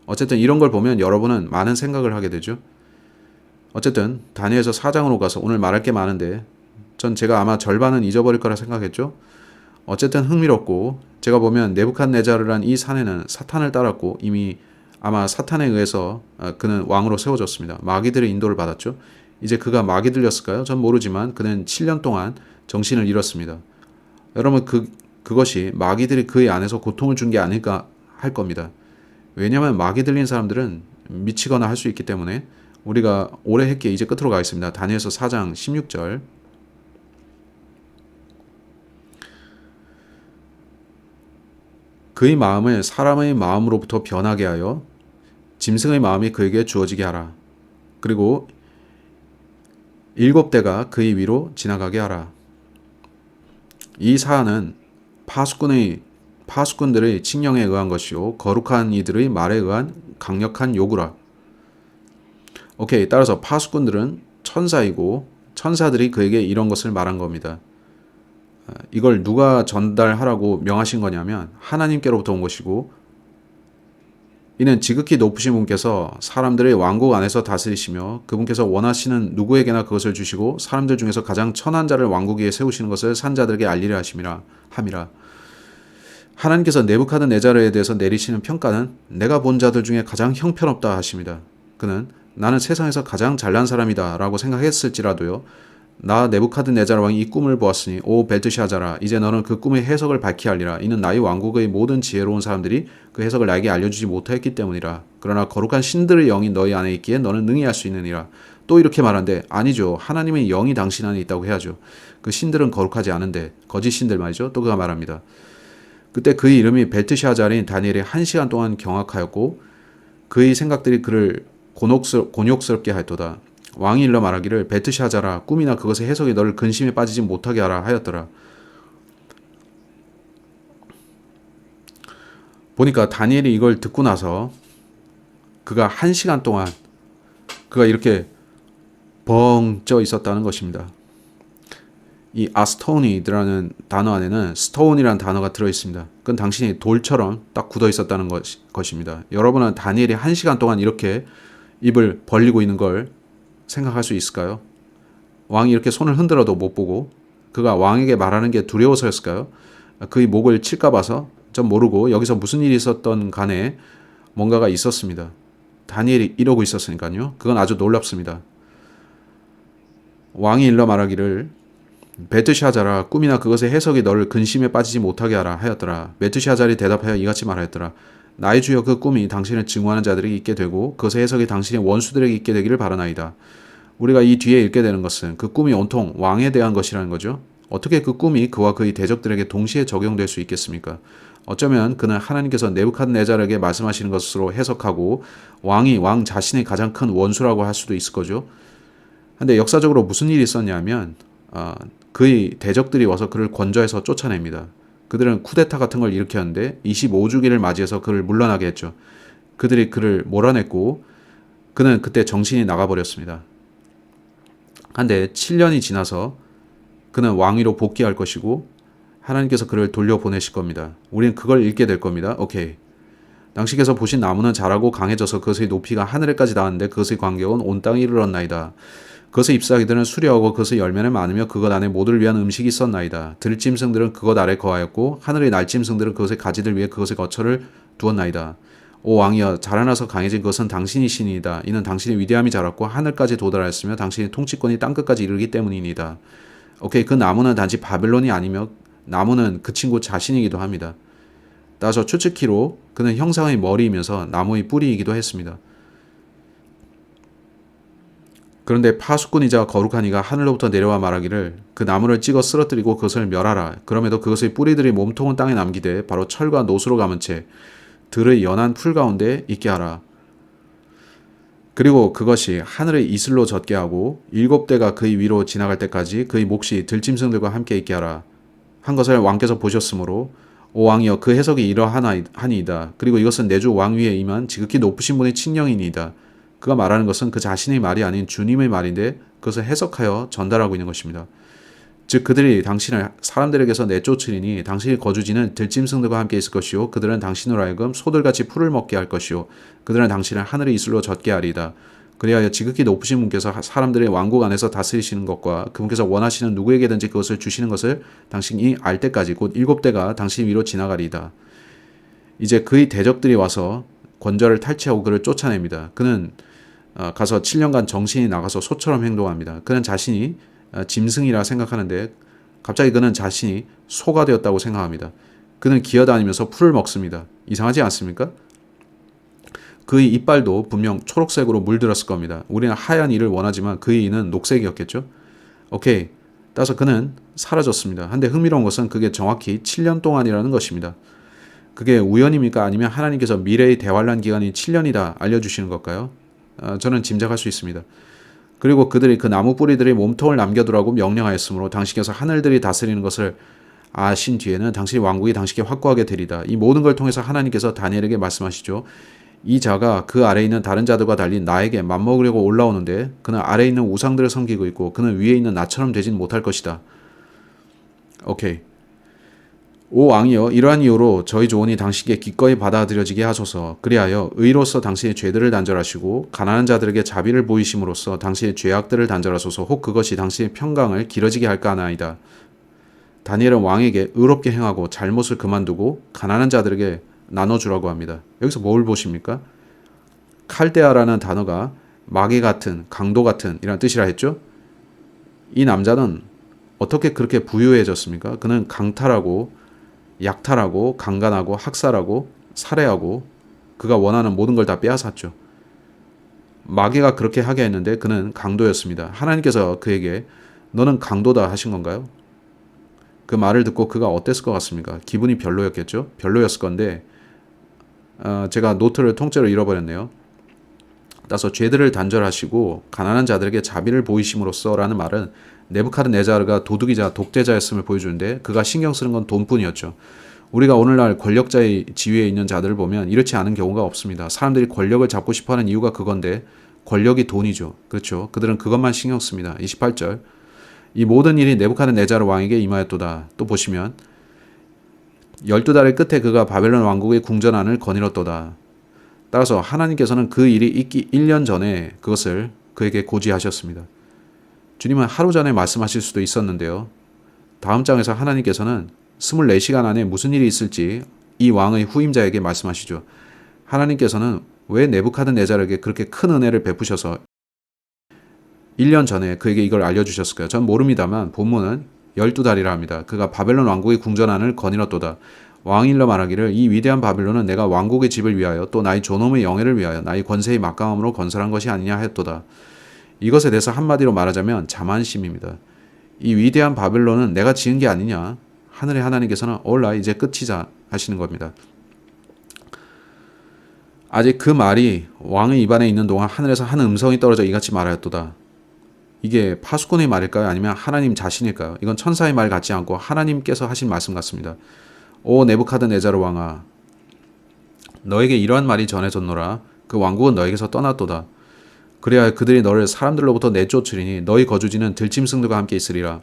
어쨌든 이런 걸 보면 여러분은 많은 생각을 하게 되죠. 어쨌든 다니엘서 4장으로 가서 오늘 말할 게 많은데 전 제가 아마 절반은 잊어버릴 거라 생각했죠. 어쨌든 흥미롭고 제가 보면 네부칸네자르란 이 사내는 사탄을 따랐고 이미 아마 사탄에 의해서 그는 왕으로 세워졌습니다. 마귀들의 인도를 받았죠. 이제 그가 마귀 들렸을까요? 전 모르지만 그는 7년 동안 정신을 잃었습니다. 여러분 그것이 마귀들이 그의 안에서 고통을 준 게 아닐까 할 겁니다. 왜냐하면 마귀 들린 사람들은 미치거나 할 수 있기 때문에 우리가 오래 했기에 이제 끝으로 가겠습니다. 다니엘서 4장 16절. 그의 마음을 사람의 마음으로부터 변하게 하여 짐승의 마음이 그에게 주어지게 하라. 그리고 7대가 그의 위로 지나가게 하라. 이 사안은 파수꾼들의 칙령에 의한 것이요 거룩한 이들의 말에 의한 강력한 요구라. 오케이. 따라서 파수꾼들은 천사이고 천사들이 그에게 이런 것을 말한 겁니다. 이걸 누가 전달하라고 명하신 거냐면 하나님께로부터 온 것이고, 이는 지극히 높으신 분께서 사람들의 왕국 안에서 다스리시며 그분께서 원하시는 누구에게나 그것을 주시고 사람들 중에서 가장 천한 자를 왕국 위에 세우시는 것을 산 자들에게 알리려 함이라. 하나님께서 네부갓네자르에 대해서 내리시는 평가는 내가 본 자들 중에 가장 형편없다 하십니다. 그는 나는 세상에서 가장 잘난 사람이다 라고 생각했을지라도요, 나 네부갓네자르 왕이 이 꿈을 보았으니 오 벨드샤자라, 이제 너는 그 꿈의 해석을 밝히 알리라. 이는 나의 왕국의 모든 지혜로운 사람들이 그 해석을 나에게 알려주지 못하였기 때문이라. 그러나 거룩한 신들의 영이 너희 안에 있기에 너는 능히 할 수 있느니라. 또 이렇게 말한데, 아니죠. 하나님의 영이 당신 안에 있다고 해야죠. 그 신들은 거룩하지 않은데, 거짓 신들 말이죠. 또 그가 말합니다. 그때 그의 이름이 벨트샤자르인 다니엘이 1시간 동안 경악하였고 그의 생각들이 그를 곤욕스럽게 하였도다. 왕이 일러 말하기를 벨트샤자라, 꿈이나 그것의 해석이 너를 근심에 빠지지 못하게 하라 하였더라. 보니까 다니엘이 이걸 듣고 나서 그가 1시간 동안 그가 이렇게 벙 쪄 있었다는 것입니다. 이 아스토니드라는 단어 안에는 스톤이라는 단어가 들어있습니다. 그건 당신이 돌처럼 딱 굳어 있었다는 것입니다. 여러분은 다니엘이 1시간 동안 이렇게 입을 벌리고 있는 걸 생각할 수 있을까요? 왕이 이렇게 손을 흔들어도 못 보고 그가 왕에게 말하는 게 두려워서였을까요? 그의 목을 칠까 봐서 전 모르고 여기서 무슨 일이 있었던 간에 뭔가가 있었습니다. 다니엘이 이러고 있었으니까요. 그건 아주 놀랍습니다. 왕이 일러 말하기를 벨트샤자라, 꿈이나 그것의 해석이 너를 근심에 빠지지 못하게 하라 하였더라. 벨트샤자리 대답하여 이같이 말하였더라. 나의 주여, 그 꿈이 당신을 증오하는 자들에게 있게 되고 그것의 해석이 당신의 원수들에게 있게 되기를 바라나이다. 우리가 이 뒤에 읽게 되는 것은 그 꿈이 온통 왕에 대한 것이라는 거죠. 어떻게 그 꿈이 그와 그의 대적들에게 동시에 적용될 수 있겠습니까? 어쩌면 그는 하나님께서 네부갓네자르에게 말씀하시는 것으로 해석하고 왕이 왕 자신의 가장 큰 원수라고 할 수도 있을 거죠. 근데 역사적으로 무슨 일이 있었냐면 그의 대적들이 와서 그를 건져해서 쫓아냅니다. 그들은 쿠데타 같은 걸 일으켰는데 25주기를 맞이해서 그를 물러나게 했죠. 그들이 그를 몰아냈고 그는 그때 정신이 나가버렸습니다. 한데 7년이 지나서 그는 왕위로 복귀할 것이고 하나님께서 그를 돌려보내실 겁니다. 우리는 그걸 읽게 될 겁니다. 오케이. 당신께서 보신 나무는 자라고 강해져서 그것의 높이가 하늘에까지 닿았는데 그것의 광경은 온 땅에 이르렀나이다. 그것의 잎사귀들은 수려하고 그것의 열매는 많으며 그것 안에 모두를 위한 음식이 있었나이다. 들짐승들은 그것 아래 거하였고 하늘의 날짐승들은 그것의 가지들 위에 그것의 거처를 두었나이다. 오 왕이여, 자라나서 강해진 것은 당신이시니이다. 이는 당신의 위대함이 자랐고 하늘까지 도달하였으며 당신의 통치권이 땅끝까지 이르기 때문이니이다. 오케이. 그 나무는 단지 바벨론이 아니며 나무는 그 친구 자신이기도 합니다. 따라서 추측키로 그는 형상의 머리이면서 나무의 뿌리이기도 했습니다. 그런데 파수꾼이자 거룩한 이가 하늘로부터 내려와 말하기를 그 나무를 찍어 쓰러뜨리고 그것을 멸하라. 그럼에도 그것의 뿌리들이 몸통은 땅에 남기되 바로 철과 노수로 감은 채 들의 연한 풀 가운데 있게 하라. 그리고 그것이 하늘의 이슬로 젖게 하고 7대가 그의 위로 지나갈 때까지 그의 몫이 들짐승들과 함께 있게 하라 한 것을 왕께서 보셨으므로 오 왕이여, 그 해석이 이러하니이다. 그리고 이것은 내 주 왕 위에 임한 지극히 높으신 분의 칙령이니이다. 그가 말하는 것은 그 자신의 말이 아닌 주님의 말인데 그것을 해석하여 전달하고 있는 것입니다. 즉 그들이 당신을 사람들에게서 내쫓으리니 당신의 거주지는 들짐승들과 함께 있을 것이요 그들은 당신으로 하여금 소들같이 풀을 먹게 할 것이요 그들은 당신을 하늘의 이슬로 젖게 하리이다. 그리하여 지극히 높으신 분께서 사람들의 왕국 안에서 다스리시는 것과 그분께서 원하시는 누구에게든지 그것을 주시는 것을 당신이 알 때까지 곧 7대가 당신 위로 지나가리이다. 이제 그의 대적들이 와서 권좌를 탈취하고 그를 쫓아냅니다. 그는 가서 7년간 정신이 나가서 소처럼 행동합니다. 그는 자신이 짐승이라 생각하는데 갑자기 그는 자신이 소가 되었다고 생각합니다. 그는 기어다니면서 풀을 먹습니다. 이상하지 않습니까? 그의 이빨도 분명 초록색으로 물들었을 겁니다. 우리는 하얀 이를 원하지만 그의 이는 녹색이었겠죠? 오케이. 따라서 그는 사라졌습니다. 한데 흥미로운 것은 그게 정확히 7년 동안이라는 것입니다. 그게 우연입니까? 아니면 하나님께서 미래의 대환란 기간이 7년이다 알려주시는 걸까요? 저는 짐작할 수 있습니다. 그리고 그들이 그 나무 뿌리들의 몸통을 남겨두라고 명령하였으므로 당신께서 하늘들이 다스리는 것을 아신 뒤에는 당신의 왕국이 당신께 확고하게 되리다. 이 모든 걸 통해서 하나님께서 다니엘에게 말씀하시죠. 이 자가 그 아래에 있는 다른 자들과 달리 나에게 맘먹으려고 올라오는데 그는 아래에 있는 우상들을 섬기고 있고 그는 위에 있는 나처럼 되진 못할 것이다. 오케이. 오 왕이여, 이러한 이유로 저희 조언이 당신께 기꺼이 받아들여지게 하소서. 그리하여 의로서 당신의 죄들을 단절하시고 가난한 자들에게 자비를 보이심으로써 당신의 죄악들을 단절하소서. 혹 그것이 당신의 평강을 길어지게 할까 하나이다. 다니엘은 왕에게 의롭게 행하고 잘못을 그만두고 가난한 자들에게 나눠주라고 합니다. 여기서 뭘 보십니까? 칼데아라는 단어가 마귀 같은, 강도 같은 이란 뜻이라 했죠? 이 남자는 어떻게 그렇게 부유해졌습니까? 그는 강탈하고 약탈하고 강간하고 학살하고 살해하고 그가 원하는 모든 걸 다 빼앗았죠. 마귀가 그렇게 하게 했는데 그는 강도였습니다. 하나님께서 그에게 너는 강도다 하신 건가요? 그 말을 듣고 그가 어땠을 것 같습니까? 기분이 별로였겠죠? 별로였을 건데 제가 노트를 통째로 잃어버렸네요. 따라서 죄들을 단절하시고 가난한 자들에게 자비를 보이심으로써 라는 말은 네부카드네자르가 도둑이자 독재자였음을 보여주는데 그가 신경 쓰는 건 돈뿐이었죠. 우리가 오늘날 권력자의 지위에 있는 자들을 보면 이렇지 않은 경우가 없습니다. 사람들이 권력을 잡고 싶어하는 이유가 그건데 권력이 돈이죠. 그렇죠. 그들은 그것만 신경 씁니다. 28절. 이 모든 일이 네부카드네자르 왕에게 임하였도다. 또 보시면 12달의 끝에 그가 바벨론 왕국의 궁전안을 거닐었도다. 따라서 하나님께서는 그 일이 있기 1년 전에 그것을 그에게 고지하셨습니다. 주님은 하루 전에 말씀하실 수도 있었는데요. 다음 장에서 하나님께서는 24시간 안에 무슨 일이 있을지 이 왕의 후임자에게 말씀하시죠. 하나님께서는 왜 네부카드네자르에게 그렇게 큰 은혜를 베푸셔서 1년 전에 그에게 이걸 알려주셨을까요? 전 모릅니다만 본문은 12달이라 합니다. 그가 바벨론 왕국의 궁전안을 거닐었도다. 왕일러 말하기를 이 위대한 바벨론은 내가 왕국의 집을 위하여 또 나의 존엄의 영예를 위하여 나의 권세의 막강함으로 건설한 것이 아니냐 하였도다. 이것에 대해서 한마디로 말하자면 자만심입니다. 이 위대한 바벨론은 내가 지은 게 아니냐. 하늘의 하나님께서는 올라 이제 끝이자 하시는 겁니다. 아직 그 말이 왕의 입안에 있는 동안 하늘에서 한 음성이 떨어져 이같이 말하였도다. 이게 파수꾼의 말일까요? 아니면 하나님 자신일까요? 이건 천사의 말 같지 않고 하나님께서 하신 말씀 같습니다. 오 네부카드네자르 왕아, 너에게 이러한 말이 전해졌노라. 그 왕국은 너에게서 떠났도다. 그래야 그들이 너를 사람들로부터 내쫓으리니 너희 거주지는 들짐승들과 함께 있으리라.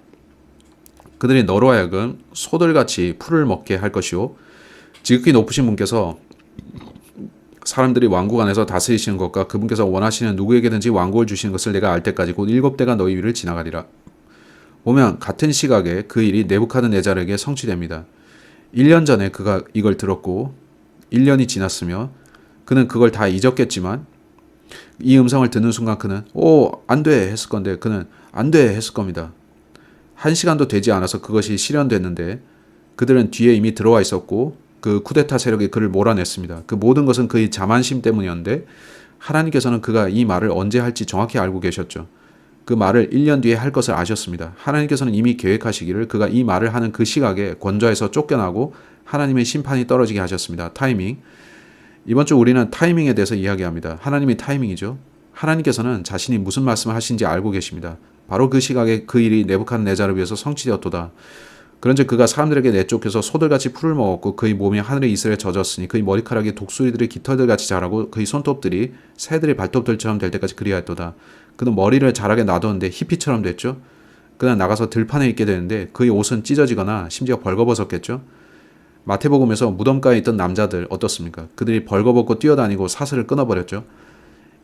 그들이 너로 하여금 소들같이 풀을 먹게 할 것이요 지극히 높으신 분께서 사람들이 왕국 안에서 다스리시는 것과 그분께서 원하시는 누구에게든지 왕국을 주시는 것을 내가 알 때까지 곧 7대가 너희 위를 지나가리라. 보면 같은 시각에 그 일이 네부카드네자르에게 성취됩니다. 1년 전에 그가 이걸 들었고 1년이 지났으며 그는 그걸 다 잊었겠지만 이 음성을 듣는 순간 그는 안 돼 했을 건데 그는 안 돼 했을 겁니다. 1시간도 되지 않아서 그것이 실현됐는데 그들은 뒤에 이미 들어와 있었고 그 쿠데타 세력이 그를 몰아냈습니다. 그 모든 것은 그의 자만심 때문이었는데 하나님께서는 그가 이 말을 언제 할지 정확히 알고 계셨죠. 그 말을 1년 뒤에 할 것을 아셨습니다. 하나님께서는 이미 계획하시기를 그가 이 말을 하는 그 시각에 권좌에서 쫓겨나고 하나님의 심판이 떨어지게 하셨습니다. 타이밍. 이번 주 우리는 타이밍에 대해서 이야기합니다. 하나님의 타이밍이죠. 하나님께서는 자신이 무슨 말씀을 하신지 알고 계십니다. 바로 그 시각에 그 일이 네부카드네자르를 위해서 성취되었도다. 그런즉 그가 사람들에게 내쫓겨서 소들같이 풀을 먹었고 그의 몸이 하늘의 이슬에 젖었으니 그의 머리카락이 독수리들의 깃털들같이 자라고 그의 손톱들이 새들의 발톱들처럼 될 때까지 그리하였도다. 그는 머리를 자라게 놔뒀는데 히피처럼 됐죠. 그는 나가서 들판에 있게 되는데 그의 옷은 찢어지거나 심지어 벌거벗었겠죠. 마태복음에서 무덤가에 있던 남자들 어떻습니까? 그들이 벌거벗고 뛰어다니고 사슬을 끊어버렸죠.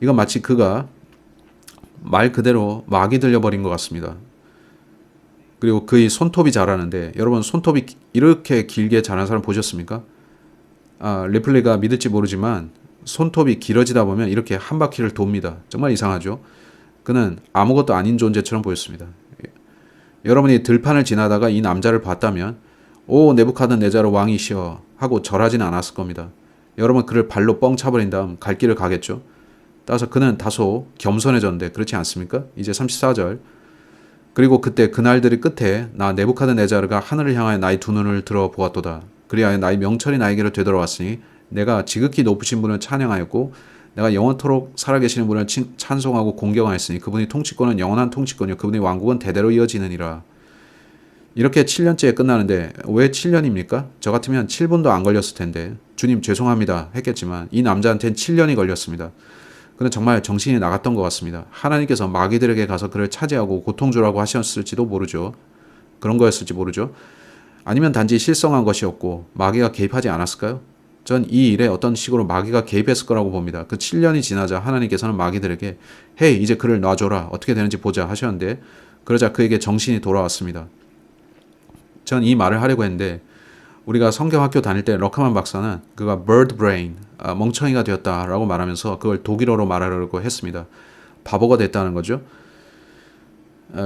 이건 마치 그가 말 그대로 막이 들려버린 것 같습니다. 그리고 그의 손톱이 자라는데 여러분 손톱이 이렇게 길게 자란 사람 보셨습니까? 리플리가 믿을지 모르지만 손톱이 길어지다 보면 이렇게 한 바퀴를 돕니다. 정말 이상하죠? 그는 아무것도 아닌 존재처럼 보였습니다. 여러분이 들판을 지나다가 이 남자를 봤다면 오 네부카드네자르 왕이시여 하고 절하지는 않았을 겁니다. 여러분 그를 발로 뻥 차버린 다음 갈 길을 가겠죠. 따라서 그는 다소 겸손해졌는데 그렇지 않습니까? 이제 34절 그리고 그때 그날들의 끝에 나 네부카드네자르가 하늘을 향하여 나의 두 눈을 들어 보았도다. 그리하여 나의 명철이 나에게로 되돌아왔으니 내가 지극히 높으신 분을 찬양하였고 내가 영원토록 살아계시는 분을 찬송하고 공경하였으니 그분의 통치권은 영원한 통치권이요 그분의 왕국은 대대로 이어지느니라. 이렇게 7년째에 끝나는데 왜 7년입니까? 저 같으면 7분도 안 걸렸을 텐데 주님 죄송합니다 했겠지만 이 남자한테는 7년이 걸렸습니다. 그는 정말 정신이 나갔던 것 같습니다. 하나님께서 마귀들에게 가서 그를 차지하고 고통 주라고 하셨을지도 모르죠. 그런 거였을지 모르죠. 아니면 단지 실성한 것이었고 마귀가 개입하지 않았을까요? 전 이 일에 어떤 식으로 마귀가 개입했을 거라고 봅니다. 그 7년이 지나자 하나님께서는 마귀들에게 헤이 이제 그를 놔줘라 어떻게 되는지 보자 하셨는데 그러자 그에게 정신이 돌아왔습니다. 전 이 말을 하려고 했는데 우리가 성경학교 다닐 때 러커만 박사는 그가 bird brain, 멍청이가 되었다라고 말하면서 그걸 독일어로 말하려고 했습니다. 바보가 됐다는 거죠.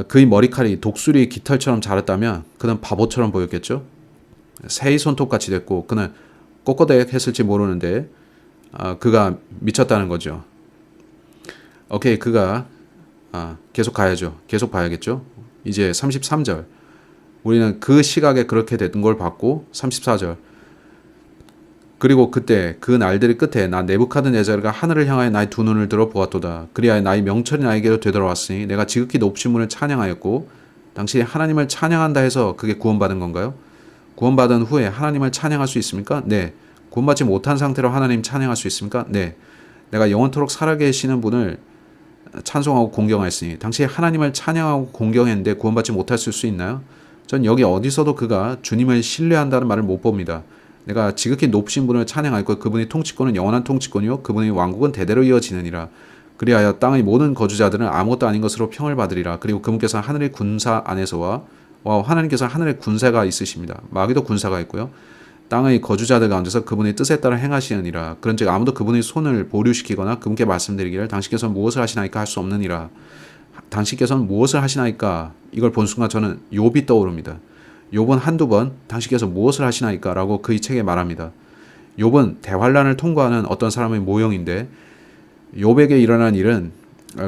그의 머리칼이 독수리 깃털처럼 자랐다면 그는 바보처럼 보였겠죠. 새의 손톱같이 됐고 그는 꼬꼬댁 했을지 모르는데 그가 미쳤다는 거죠. 오케이 그가 계속 가야죠. 계속 봐야겠죠. 이제 33절 우리는 그 시각에 그렇게 된 걸 봤고 34절 그리고 그때 그 날들의 끝에 나 네부카드네자르가 하늘을 향하여 나의 두 눈을 들어 보았도다. 그리하여 나의 명철이 나에게로 되돌아왔으니 내가 지극히 높으신 분을 찬양하였고 당신이 하나님을 찬양한다 해서 그게 구원받은 건가요? 구원받은 후에 하나님을 찬양할 수 있습니까? 네. 구원받지 못한 상태로 하나님 찬양할 수 있습니까? 네. 내가 영원토록 살아계시는 분을 찬송하고 공경하였으니 당신이 하나님을 찬양하고 공경했는데 구원받지 못했을 수 있나요? 전 여기 어디서도 그가 주님을 신뢰한다는 말을 못 봅니다. 내가 지극히 높으신 분을 찬양하였고 그분의 통치권은 영원한 통치권이요 그분의 왕국은 대대로 이어지느니라. 그리하여 땅의 모든 거주자들은 아무것도 아닌 것으로 평을 받으리라. 그리고 그분께서 하늘의 군사 안에서와 하나님께서 하늘의 군사가 있으십니다. 마귀도 군사가 있고요. 땅의 거주자들 가운데서 그분의 뜻에 따라 행하시느니라. 그런즉 아무도 그분의 손을 보류시키거나 그분께 말씀드리기를 당신께서 무엇을 하시나이까 할 수 없느니라. 당신께서는 무엇을 하시나이까 이걸 본 순간 저는 욥이 떠오릅니다. 욥은 한두 번 당신께서 무엇을 하시나이까 라고 그의 책에 말합니다. 욥은 대환란을 통과하는 어떤 사람의 모형인데 욥에게 일어난 일은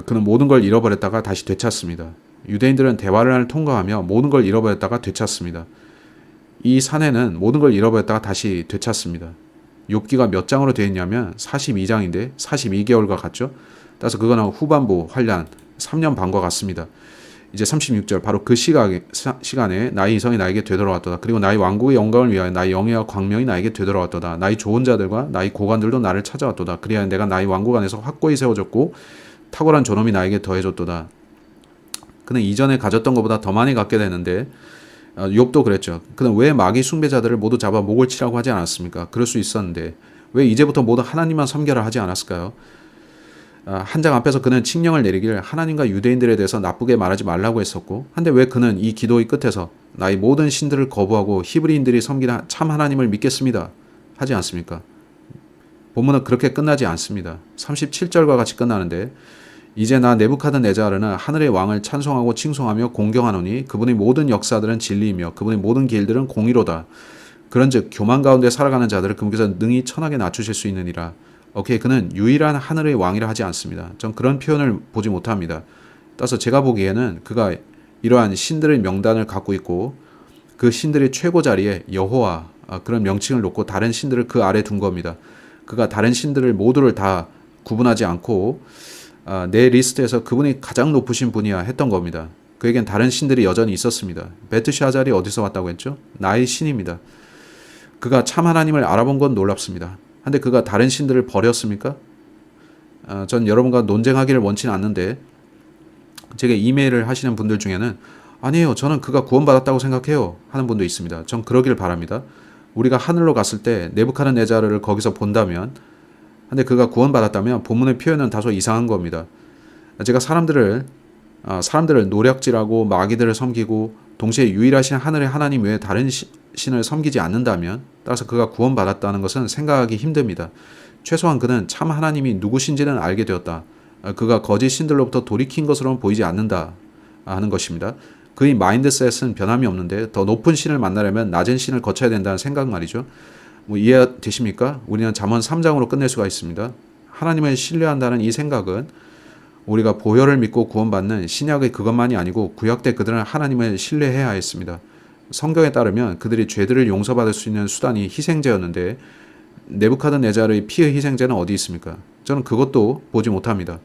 그는 모든 걸 잃어버렸다가 다시 되찾습니다. 유대인들은 대환란을 통과하며 모든 걸 잃어버렸다가 되찾습니다. 이 사내는 모든 걸 잃어버렸다가 다시 되찾습니다. 욥기가 몇 장으로 되어 있냐면 42장인데 42개월과 같죠. 따라서 그거는 후반부 환란 3년 반과 같습니다. 이제 36절 바로 그 시간에 나의 이성이 나에게 되돌아왔도다. 그리고 나의 왕국의 영광을 위하여 나의 영예와 광명이 나에게 되돌아왔도다. 나의 좋은 자들과 나의 고관들도 나를 찾아왔도다. 그리하여 내가 나의 왕국 안에서 확고히 세워졌고 탁월한 존엄이 나에게 더해졌도다. 그는 이전에 가졌던 것보다 더 많이 갖게 되는데 욥도 그랬죠. 그는 왜 마귀 숭배자들을 모두 잡아 목을 치라고 하지 않았습니까? 그럴 수 있었는데 왜 이제부터 모두 하나님만 섬겨라 하지 않았을까요? 한 장 앞에서 그는 칙령을 내리길 하나님과 유대인들에 대해서 나쁘게 말하지 말라고 했었고 한데 왜 그는 이 기도의 끝에서 나의 모든 신들을 거부하고 히브리인들이 섬기는 참 하나님을 믿겠습니다 하지 않습니까? 본문은 그렇게 끝나지 않습니다. 37절과 같이 끝나는데 이제 나 네부카드네자르는 하늘의 왕을 찬송하고 칭송하며 공경하노니 그분의 모든 역사들은 진리이며 그분의 모든 길들은 공의로다. 그런즉 교만 가운데 살아가는 자들을 그분께서 능히 천하게 낮추실 수 있느니라. 오케이, 그는 유일한 하늘의 왕이라 하지 않습니다. 전 그런 표현을 보지 못합니다. 따라서 제가 보기에는 그가 이러한 신들의 명단을 갖고 있고 그 신들의 최고 자리에 여호와 그런 명칭을 놓고 다른 신들을 그 아래 둔 겁니다. 그가 다른 신들을 모두를 다 구분하지 않고 내 리스트에서 그분이 가장 높으신 분이야 했던 겁니다. 그에겐 다른 신들이 여전히 있었습니다. 베트샤잘이 어디서 왔다고 했죠? 나의 신입니다. 그가 참 하나님을 알아본 건 놀랍습니다. 한데 그가 다른 신들을 버렸습니까? 전 여러분과 논쟁하기를 원치는 않는데 제게 이메일을 하시는 분들 중에는 아니에요, 저는 그가 구원받았다고 생각해요 하는 분도 있습니다. 전 그러길 바랍니다. 우리가 하늘로 갔을 때 네부카드네자르를 거기서 본다면 근데 그가 구원받았다면 본문의 표현은 다소 이상한 겁니다. 제가 사람들을 노략질하고 마귀들을 섬기고 동시에 유일하신 하늘의 하나님 외에 다른 신을 섬기지 않는다면 따라서 그가 구원받았다는 것은 생각하기 힘듭니다. 최소한 그는 참 하나님이 누구신지는 알게 되었다. 그가 거짓 신들로부터 돌이킨 것으로는 보이지 않는다 하는 것입니다. 그의 마인드셋은 변함이 없는데 더 높은 신을 만나려면 낮은 신을 거쳐야 된다는 생각 말이죠. 이해되십니까? 우리는 잠언 3장으로 끝낼 수가 있습니다. 하나님을 신뢰한다는 이 생각은 우리가 보혈을 믿고 구원받는 신약의 그것만이 아니고 구약 때 그들은 하나님을 신뢰해야 했습니다. 성경에 따르면 그들이 죄들을 용서받을 수 있는 수단이 희생제였는데 네부카드네자르의 피의 희생제는 어디 있습니까? 저는 그것도 보지 못합니다.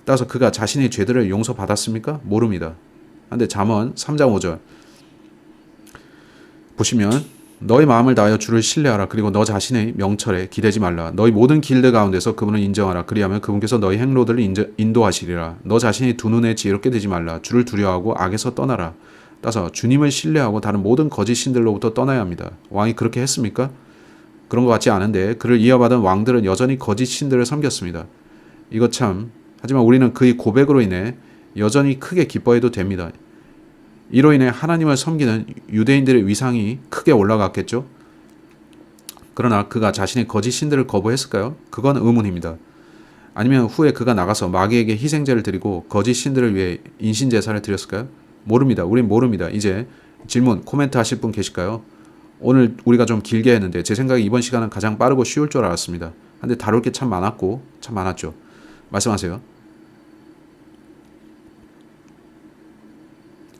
따라서 그가 자신의 죄들을 용서받았습니까? 모릅니다. 그런데 잠언 3장 5절 보시면 너의 마음을 다하여 주를 신뢰하라. 그리고 너 자신의 명철에 기대지 말라. 너희 모든 길들 가운데서 그분을 인정하라. 그리하면 그분께서 너희 행로들을 인도하시리라. 너 자신이 두 눈에 지혜롭게 되지 말라. 주를 두려워하고 악에서 떠나라. 따라서 주님을 신뢰하고 다른 모든 거짓 신들로부터 떠나야 합니다. 왕이 그렇게 했습니까? 그런 것 같지 않은데 그를 이어받은 왕들은 여전히 거짓 신들을 섬겼습니다. 이것 참, 하지만 우리는 그의 고백으로 인해 여전히 크게 기뻐해도 됩니다. 이로 인해 하나님을 섬기는 유대인들의 위상이 크게 올라갔겠죠. 그러나 그가 자신의 거짓 신들을 거부했을까요? 그건 의문입니다. 아니면 후에 그가 나가서 마귀에게 희생제를 드리고 거짓 신들을 위해 인신제사를 드렸을까요? 모릅니다. 우린 모릅니다. 이제 질문, 코멘트 하실 분 계실까요? 오늘 우리가 좀 길게 했는데 제 생각에 이번 시간은 가장 빠르고 쉬울 줄 알았습니다. 근데 다룰 게 참 많았고 참 많았죠. 말씀하세요.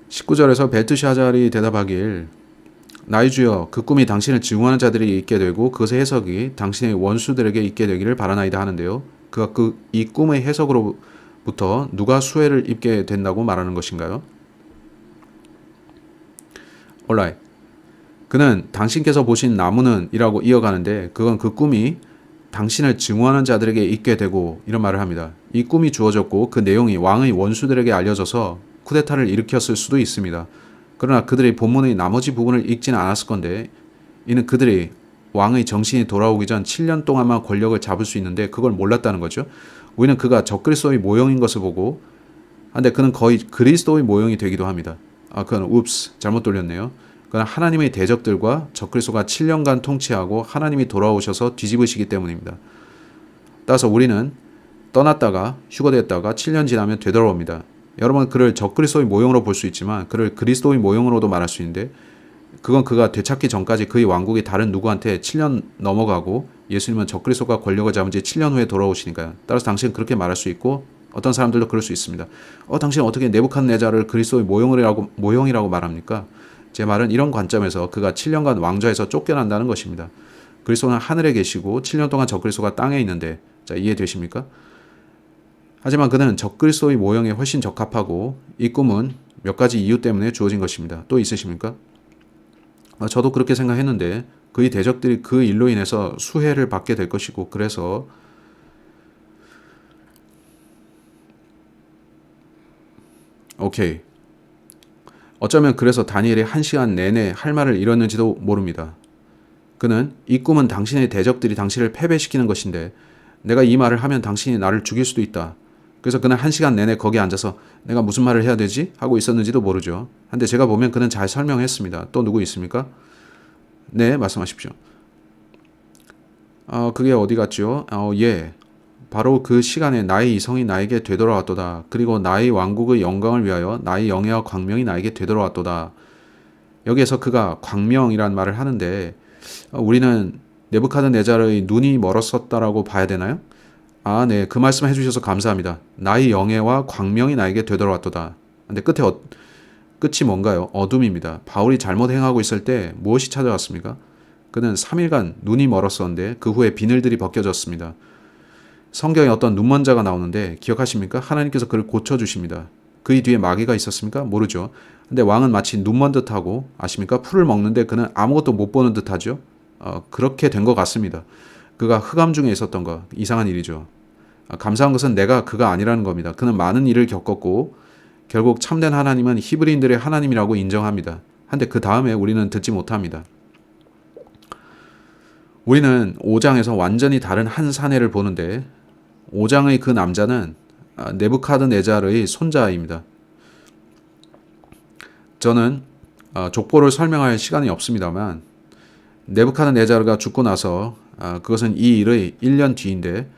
19절에서 벨트샤잘이 대답하길 나의 주여 그 꿈이 당신을 증오하는 자들이 있게 되고 그것의 해석이 당신의 원수들에게 있게 되기를 바라나이다 하는데요. 그가 이 꿈의 해석으로부터 누가 수혜를 입게 된다고 말하는 것인가요? Alright. 그는 당신께서 보신 나무는 이라고 이어가는데 그건 그 꿈이 당신을 증오하는 자들에게 있게 되고 이런 말을 합니다. 이 꿈이 주어졌고 그 내용이 왕의 원수들에게 알려져서 쿠데타를 일으켰을 수도 있습니다. 그러나 그들이 본문의 나머지 부분을 읽지는 않았을 건데 이는 그들이 왕의 정신이 돌아오기 전 7년 동안만 권력을 잡을 수 있는데 그걸 몰랐다는 거죠. 우리는 그가 적그리스도의 모형인 것을 보고 근데 그는 거의 그리스도의 모형이 되기도 합니다. 그건 잘못 돌렸네요. 그건 하나님의 대적들과 적그리스도가 7년간 통치하고 하나님이 돌아오셔서 뒤집으시기 때문입니다. 따라서 우리는 떠났다가 휴거됐다가 7년 지나면 되돌아옵니다. 여러분 그를 적그리스도의 모형으로 볼 수 있지만 그를 그리스도의 모형으로도 말할 수 있는데 그건 그가 되찾기 전까지 그의 왕국이 다른 누구한테 7년 넘어가고 예수님은 적그리스도가 권력을 잡은 지 7년 후에 돌아오시니까요. 따라서 당신은 그렇게 말할 수 있고 어떤 사람들도 그럴 수 있습니다. 당신은 어떻게 네부칸네자를 그리스도의 모형이라고 말합니까? 제 말은 이런 관점에서 그가 7년간 왕좌에서 쫓겨난다는 것입니다. 그리스도는 하늘에 계시고 7년 동안 적그리스도가 땅에 있는데 자 이해되십니까? 하지만 그는 적그리스도의 모형에 훨씬 적합하고 이 꿈은 몇 가지 이유 때문에 주어진 것입니다. 또 있으십니까? 저도 그렇게 생각했는데 그의 대적들이 그 일로 인해서 수혜를 받게 될 것이고 그래서 오케이. 어쩌면 그래서 다니엘이 1시간 내내 할 말을 잃었는지도 모릅니다. 그는 이 꿈은 당신의 대적들이 당신을 패배시키는 것인데 내가 이 말을 하면 당신이 나를 죽일 수도 있다. 그래서 그는 1시간 내내 거기 앉아서 내가 무슨 말을 해야 되지? 하고 있었는지도 모르죠. 근데 제가 보면 그는 잘 설명했습니다. 또 누구 있습니까? 네, 말씀하십시오. 그게 어디 갔죠? 예. 바로 그 시간에 나의 이성이 나에게 되돌아왔도다. 그리고 나의 왕국의 영광을 위하여 나의 영예와 광명이 나에게 되돌아왔도다. 여기에서 그가 광명이란 말을 하는데 우리는 네부카드네자르의 눈이 멀었었다라고 봐야 되나요? 네. 그 말씀 해주셔서 감사합니다. 나의 영예와 광명이 나에게 되돌아왔도다. 근데 끝이 뭔가요? 어둠입니다. 바울이 잘못 행하고 있을 때 무엇이 찾아왔습니까? 그는 3일간 눈이 멀었었는데 그 후에 비늘들이 벗겨졌습니다. 성경에 어떤 눈먼 자가 나오는데 기억하십니까? 하나님께서 그를 고쳐주십니다. 그의 뒤에 마귀가 있었습니까? 모르죠. 근데 왕은 마치 눈먼 듯하고 아십니까? 풀을 먹는데 그는 아무것도 못 보는 듯하죠. 그렇게 된 것 같습니다. 그가 흑암 중에 있었던 거 이상한 일이죠. 감사한 것은 내가 그가 아니라는 겁니다. 그는 많은 일을 겪었고 결국 참된 하나님은 히브리인들의 하나님이라고 인정합니다. 한데 그 다음에 우리는 듣지 못합니다. 우리는 5장에서 완전히 다른 한 사내를 보는데 5장의 그 남자는 네부카드네자르의 손자입니다. 저는 족보를 설명할 시간이 없습니다만 네부카드네자르가 죽고 나서 그것은 이 일의 1년 뒤인데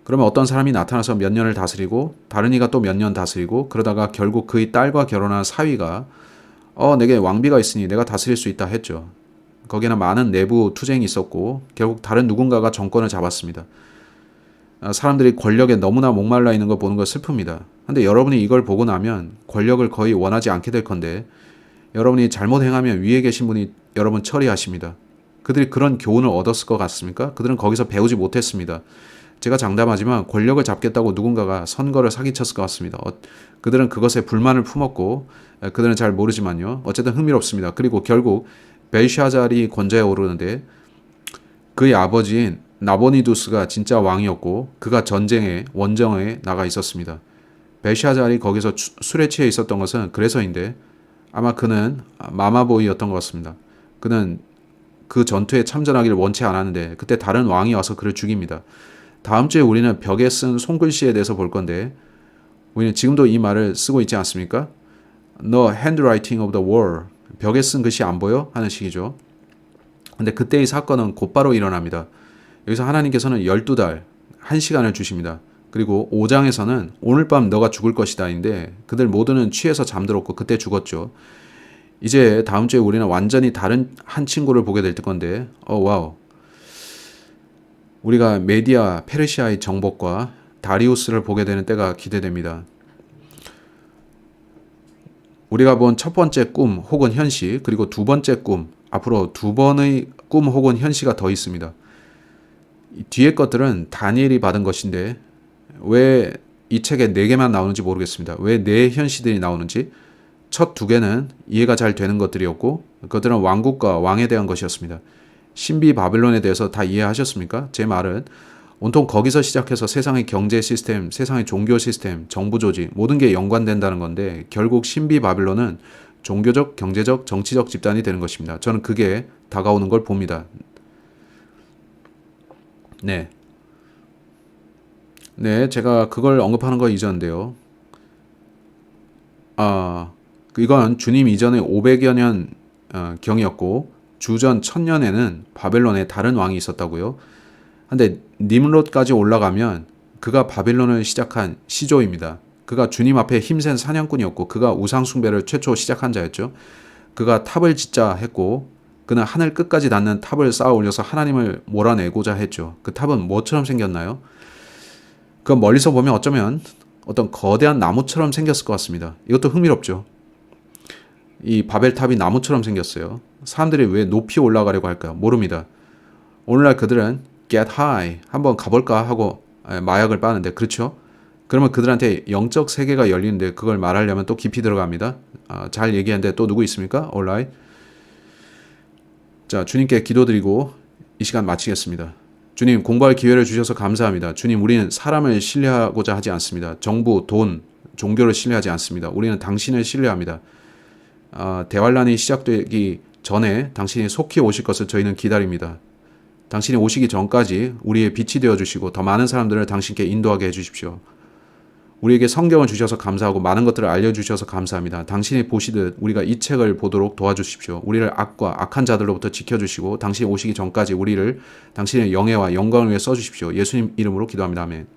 그러면 어떤 사람이 나타나서 몇 년을 다스리고 다른 이가 또 몇 년 다스리고 그러다가 결국 그의 딸과 결혼한 사위가 내게 왕비가 있으니 내가 다스릴 수 있다 했죠. 거기에는 많은 내부 투쟁이 있었고 결국 다른 누군가가 정권을 잡았습니다. 사람들이 권력에 너무나 목말라 있는 걸 보는 거 슬픕니다. 근데 여러분이 이걸 보고 나면 권력을 거의 원하지 않게 될 건데 여러분이 잘못 행하면 위에 계신 분이 여러분 처리하십니다. 그들이 그런 교훈을 얻었을 것 같습니까? 그들은 거기서 배우지 못했습니다. 제가 장담하지만 권력을 잡겠다고 누군가가 선거를 사기쳤을 것 같습니다. 그들은 그것에 불만을 품었고 그들은 잘 모르지만요. 어쨌든 흥미롭습니다. 그리고 결국 벨샤잘이 권좌에 오르는데 그의 아버지인 나보니두스가 진짜 왕이었고 그가 전쟁에 원정에 나가 있었습니다. 벨샤잘이 거기서 술에 취해 있었던 것은 그래서인데 아마 그는 마마보이였던 것 같습니다. 그는 그 전투에 참전하기를 원치 않았는데 그때 다른 왕이 와서 그를 죽입니다. 다음 주에 우리는 벽에 쓴 손글씨에 대해서 볼 건데 우리는 지금도 이 말을 쓰고 있지 않습니까? The handwriting of the wall. 벽에 쓴 글씨 안 보여? 하는 식이죠. 근데 그때의 사건은 곧바로 일어납니다. 여기서 하나님께서는 12달, 1시간을 주십니다. 그리고 5장에서는 오늘 밤 너가 죽을 것이다 인데 그들 모두는 취해서 잠들었고 그때 죽었죠. 이제 다음 주에 우리는 완전히 다른 한 친구를 보게 될 건데 와우. 우리가 메디아 페르시아의 정복과 다리우스를 보게 되는 때가 기대됩니다. 우리가 본 첫 번째 꿈 혹은 현시 그리고 두 번째 꿈 앞으로 두 번의 꿈 혹은 현시가 더 있습니다. 뒤에 것들은 다니엘이 받은 것인데 왜 이 책에 4개만 나오는지 모르겠습니다. 왜 4현시들이 나오는지 첫 2개는 이해가 잘 되는 것들이었고 그것들은 왕국과 왕에 대한 것이었습니다. 신비 바빌론에 대해서 다 이해하셨습니까? 제 말은 온통 거기서 시작해서 세상의 경제 시스템, 세상의 종교 시스템, 정부 조직 모든 게 연관된다는 건데 결국 신비 바빌론은 종교적, 경제적, 정치적 집단이 되는 것입니다. 저는 그게 다가오는 걸 봅니다. 네, 제가 그걸 언급하는 거 잊었는데요. 이건 주님 이전의 500여 년 경이었고 주전 1000년에는 바벨론에 다른 왕이 있었다고요. 근데 님롯까지 올라가면 그가 바빌론을 시작한 시조입니다. 그가 주님 앞에 힘센 사냥꾼이었고 그가 우상 숭배를 최초 시작한 자였죠. 그가 탑을 짓자 했고 그는 하늘 끝까지 닿는 탑을 쌓아 올려서 하나님을 몰아내고자 했죠. 그 탑은 뭐처럼 생겼나요? 그건 멀리서 보면 어쩌면 어떤 거대한 나무처럼 생겼을 것 같습니다. 이것도 흥미롭죠. 이 바벨탑이 나무처럼 생겼어요. 사람들이 왜 높이 올라가려고 할까요? 모릅니다. 오늘날 그들은 get high, 한번 가볼까 하고 마약을 빠는데 그렇죠? 그러면 그들한테 영적 세계가 열리는데 그걸 말하려면 또 깊이 들어갑니다. 잘 얘기하는데 또 누구 있습니까? alright. 자, 주님께 기도드리고 이 시간 마치겠습니다. 주님, 공부할 기회를 주셔서 감사합니다. 주님, 우리는 사람을 신뢰하고자 하지 않습니다. 정부, 돈, 종교를 신뢰하지 않습니다. 우리는 당신을 신뢰합니다. 대환란이 시작되기 전에 당신이 속히 오실 것을 저희는 기다립니다. 당신이 오시기 전까지 우리의 빛이 되어주시고 더 많은 사람들을 당신께 인도하게 해주십시오. 우리에게 성경을 주셔서 감사하고 많은 것들을 알려주셔서 감사합니다. 당신이 보시듯 우리가 이 책을 보도록 도와주십시오. 우리를 악과 악한 자들로부터 지켜주시고 당신이 오시기 전까지 우리를 당신의 영예와 영광을 위해 써주십시오. 예수님 이름으로 기도합니다. 아멘.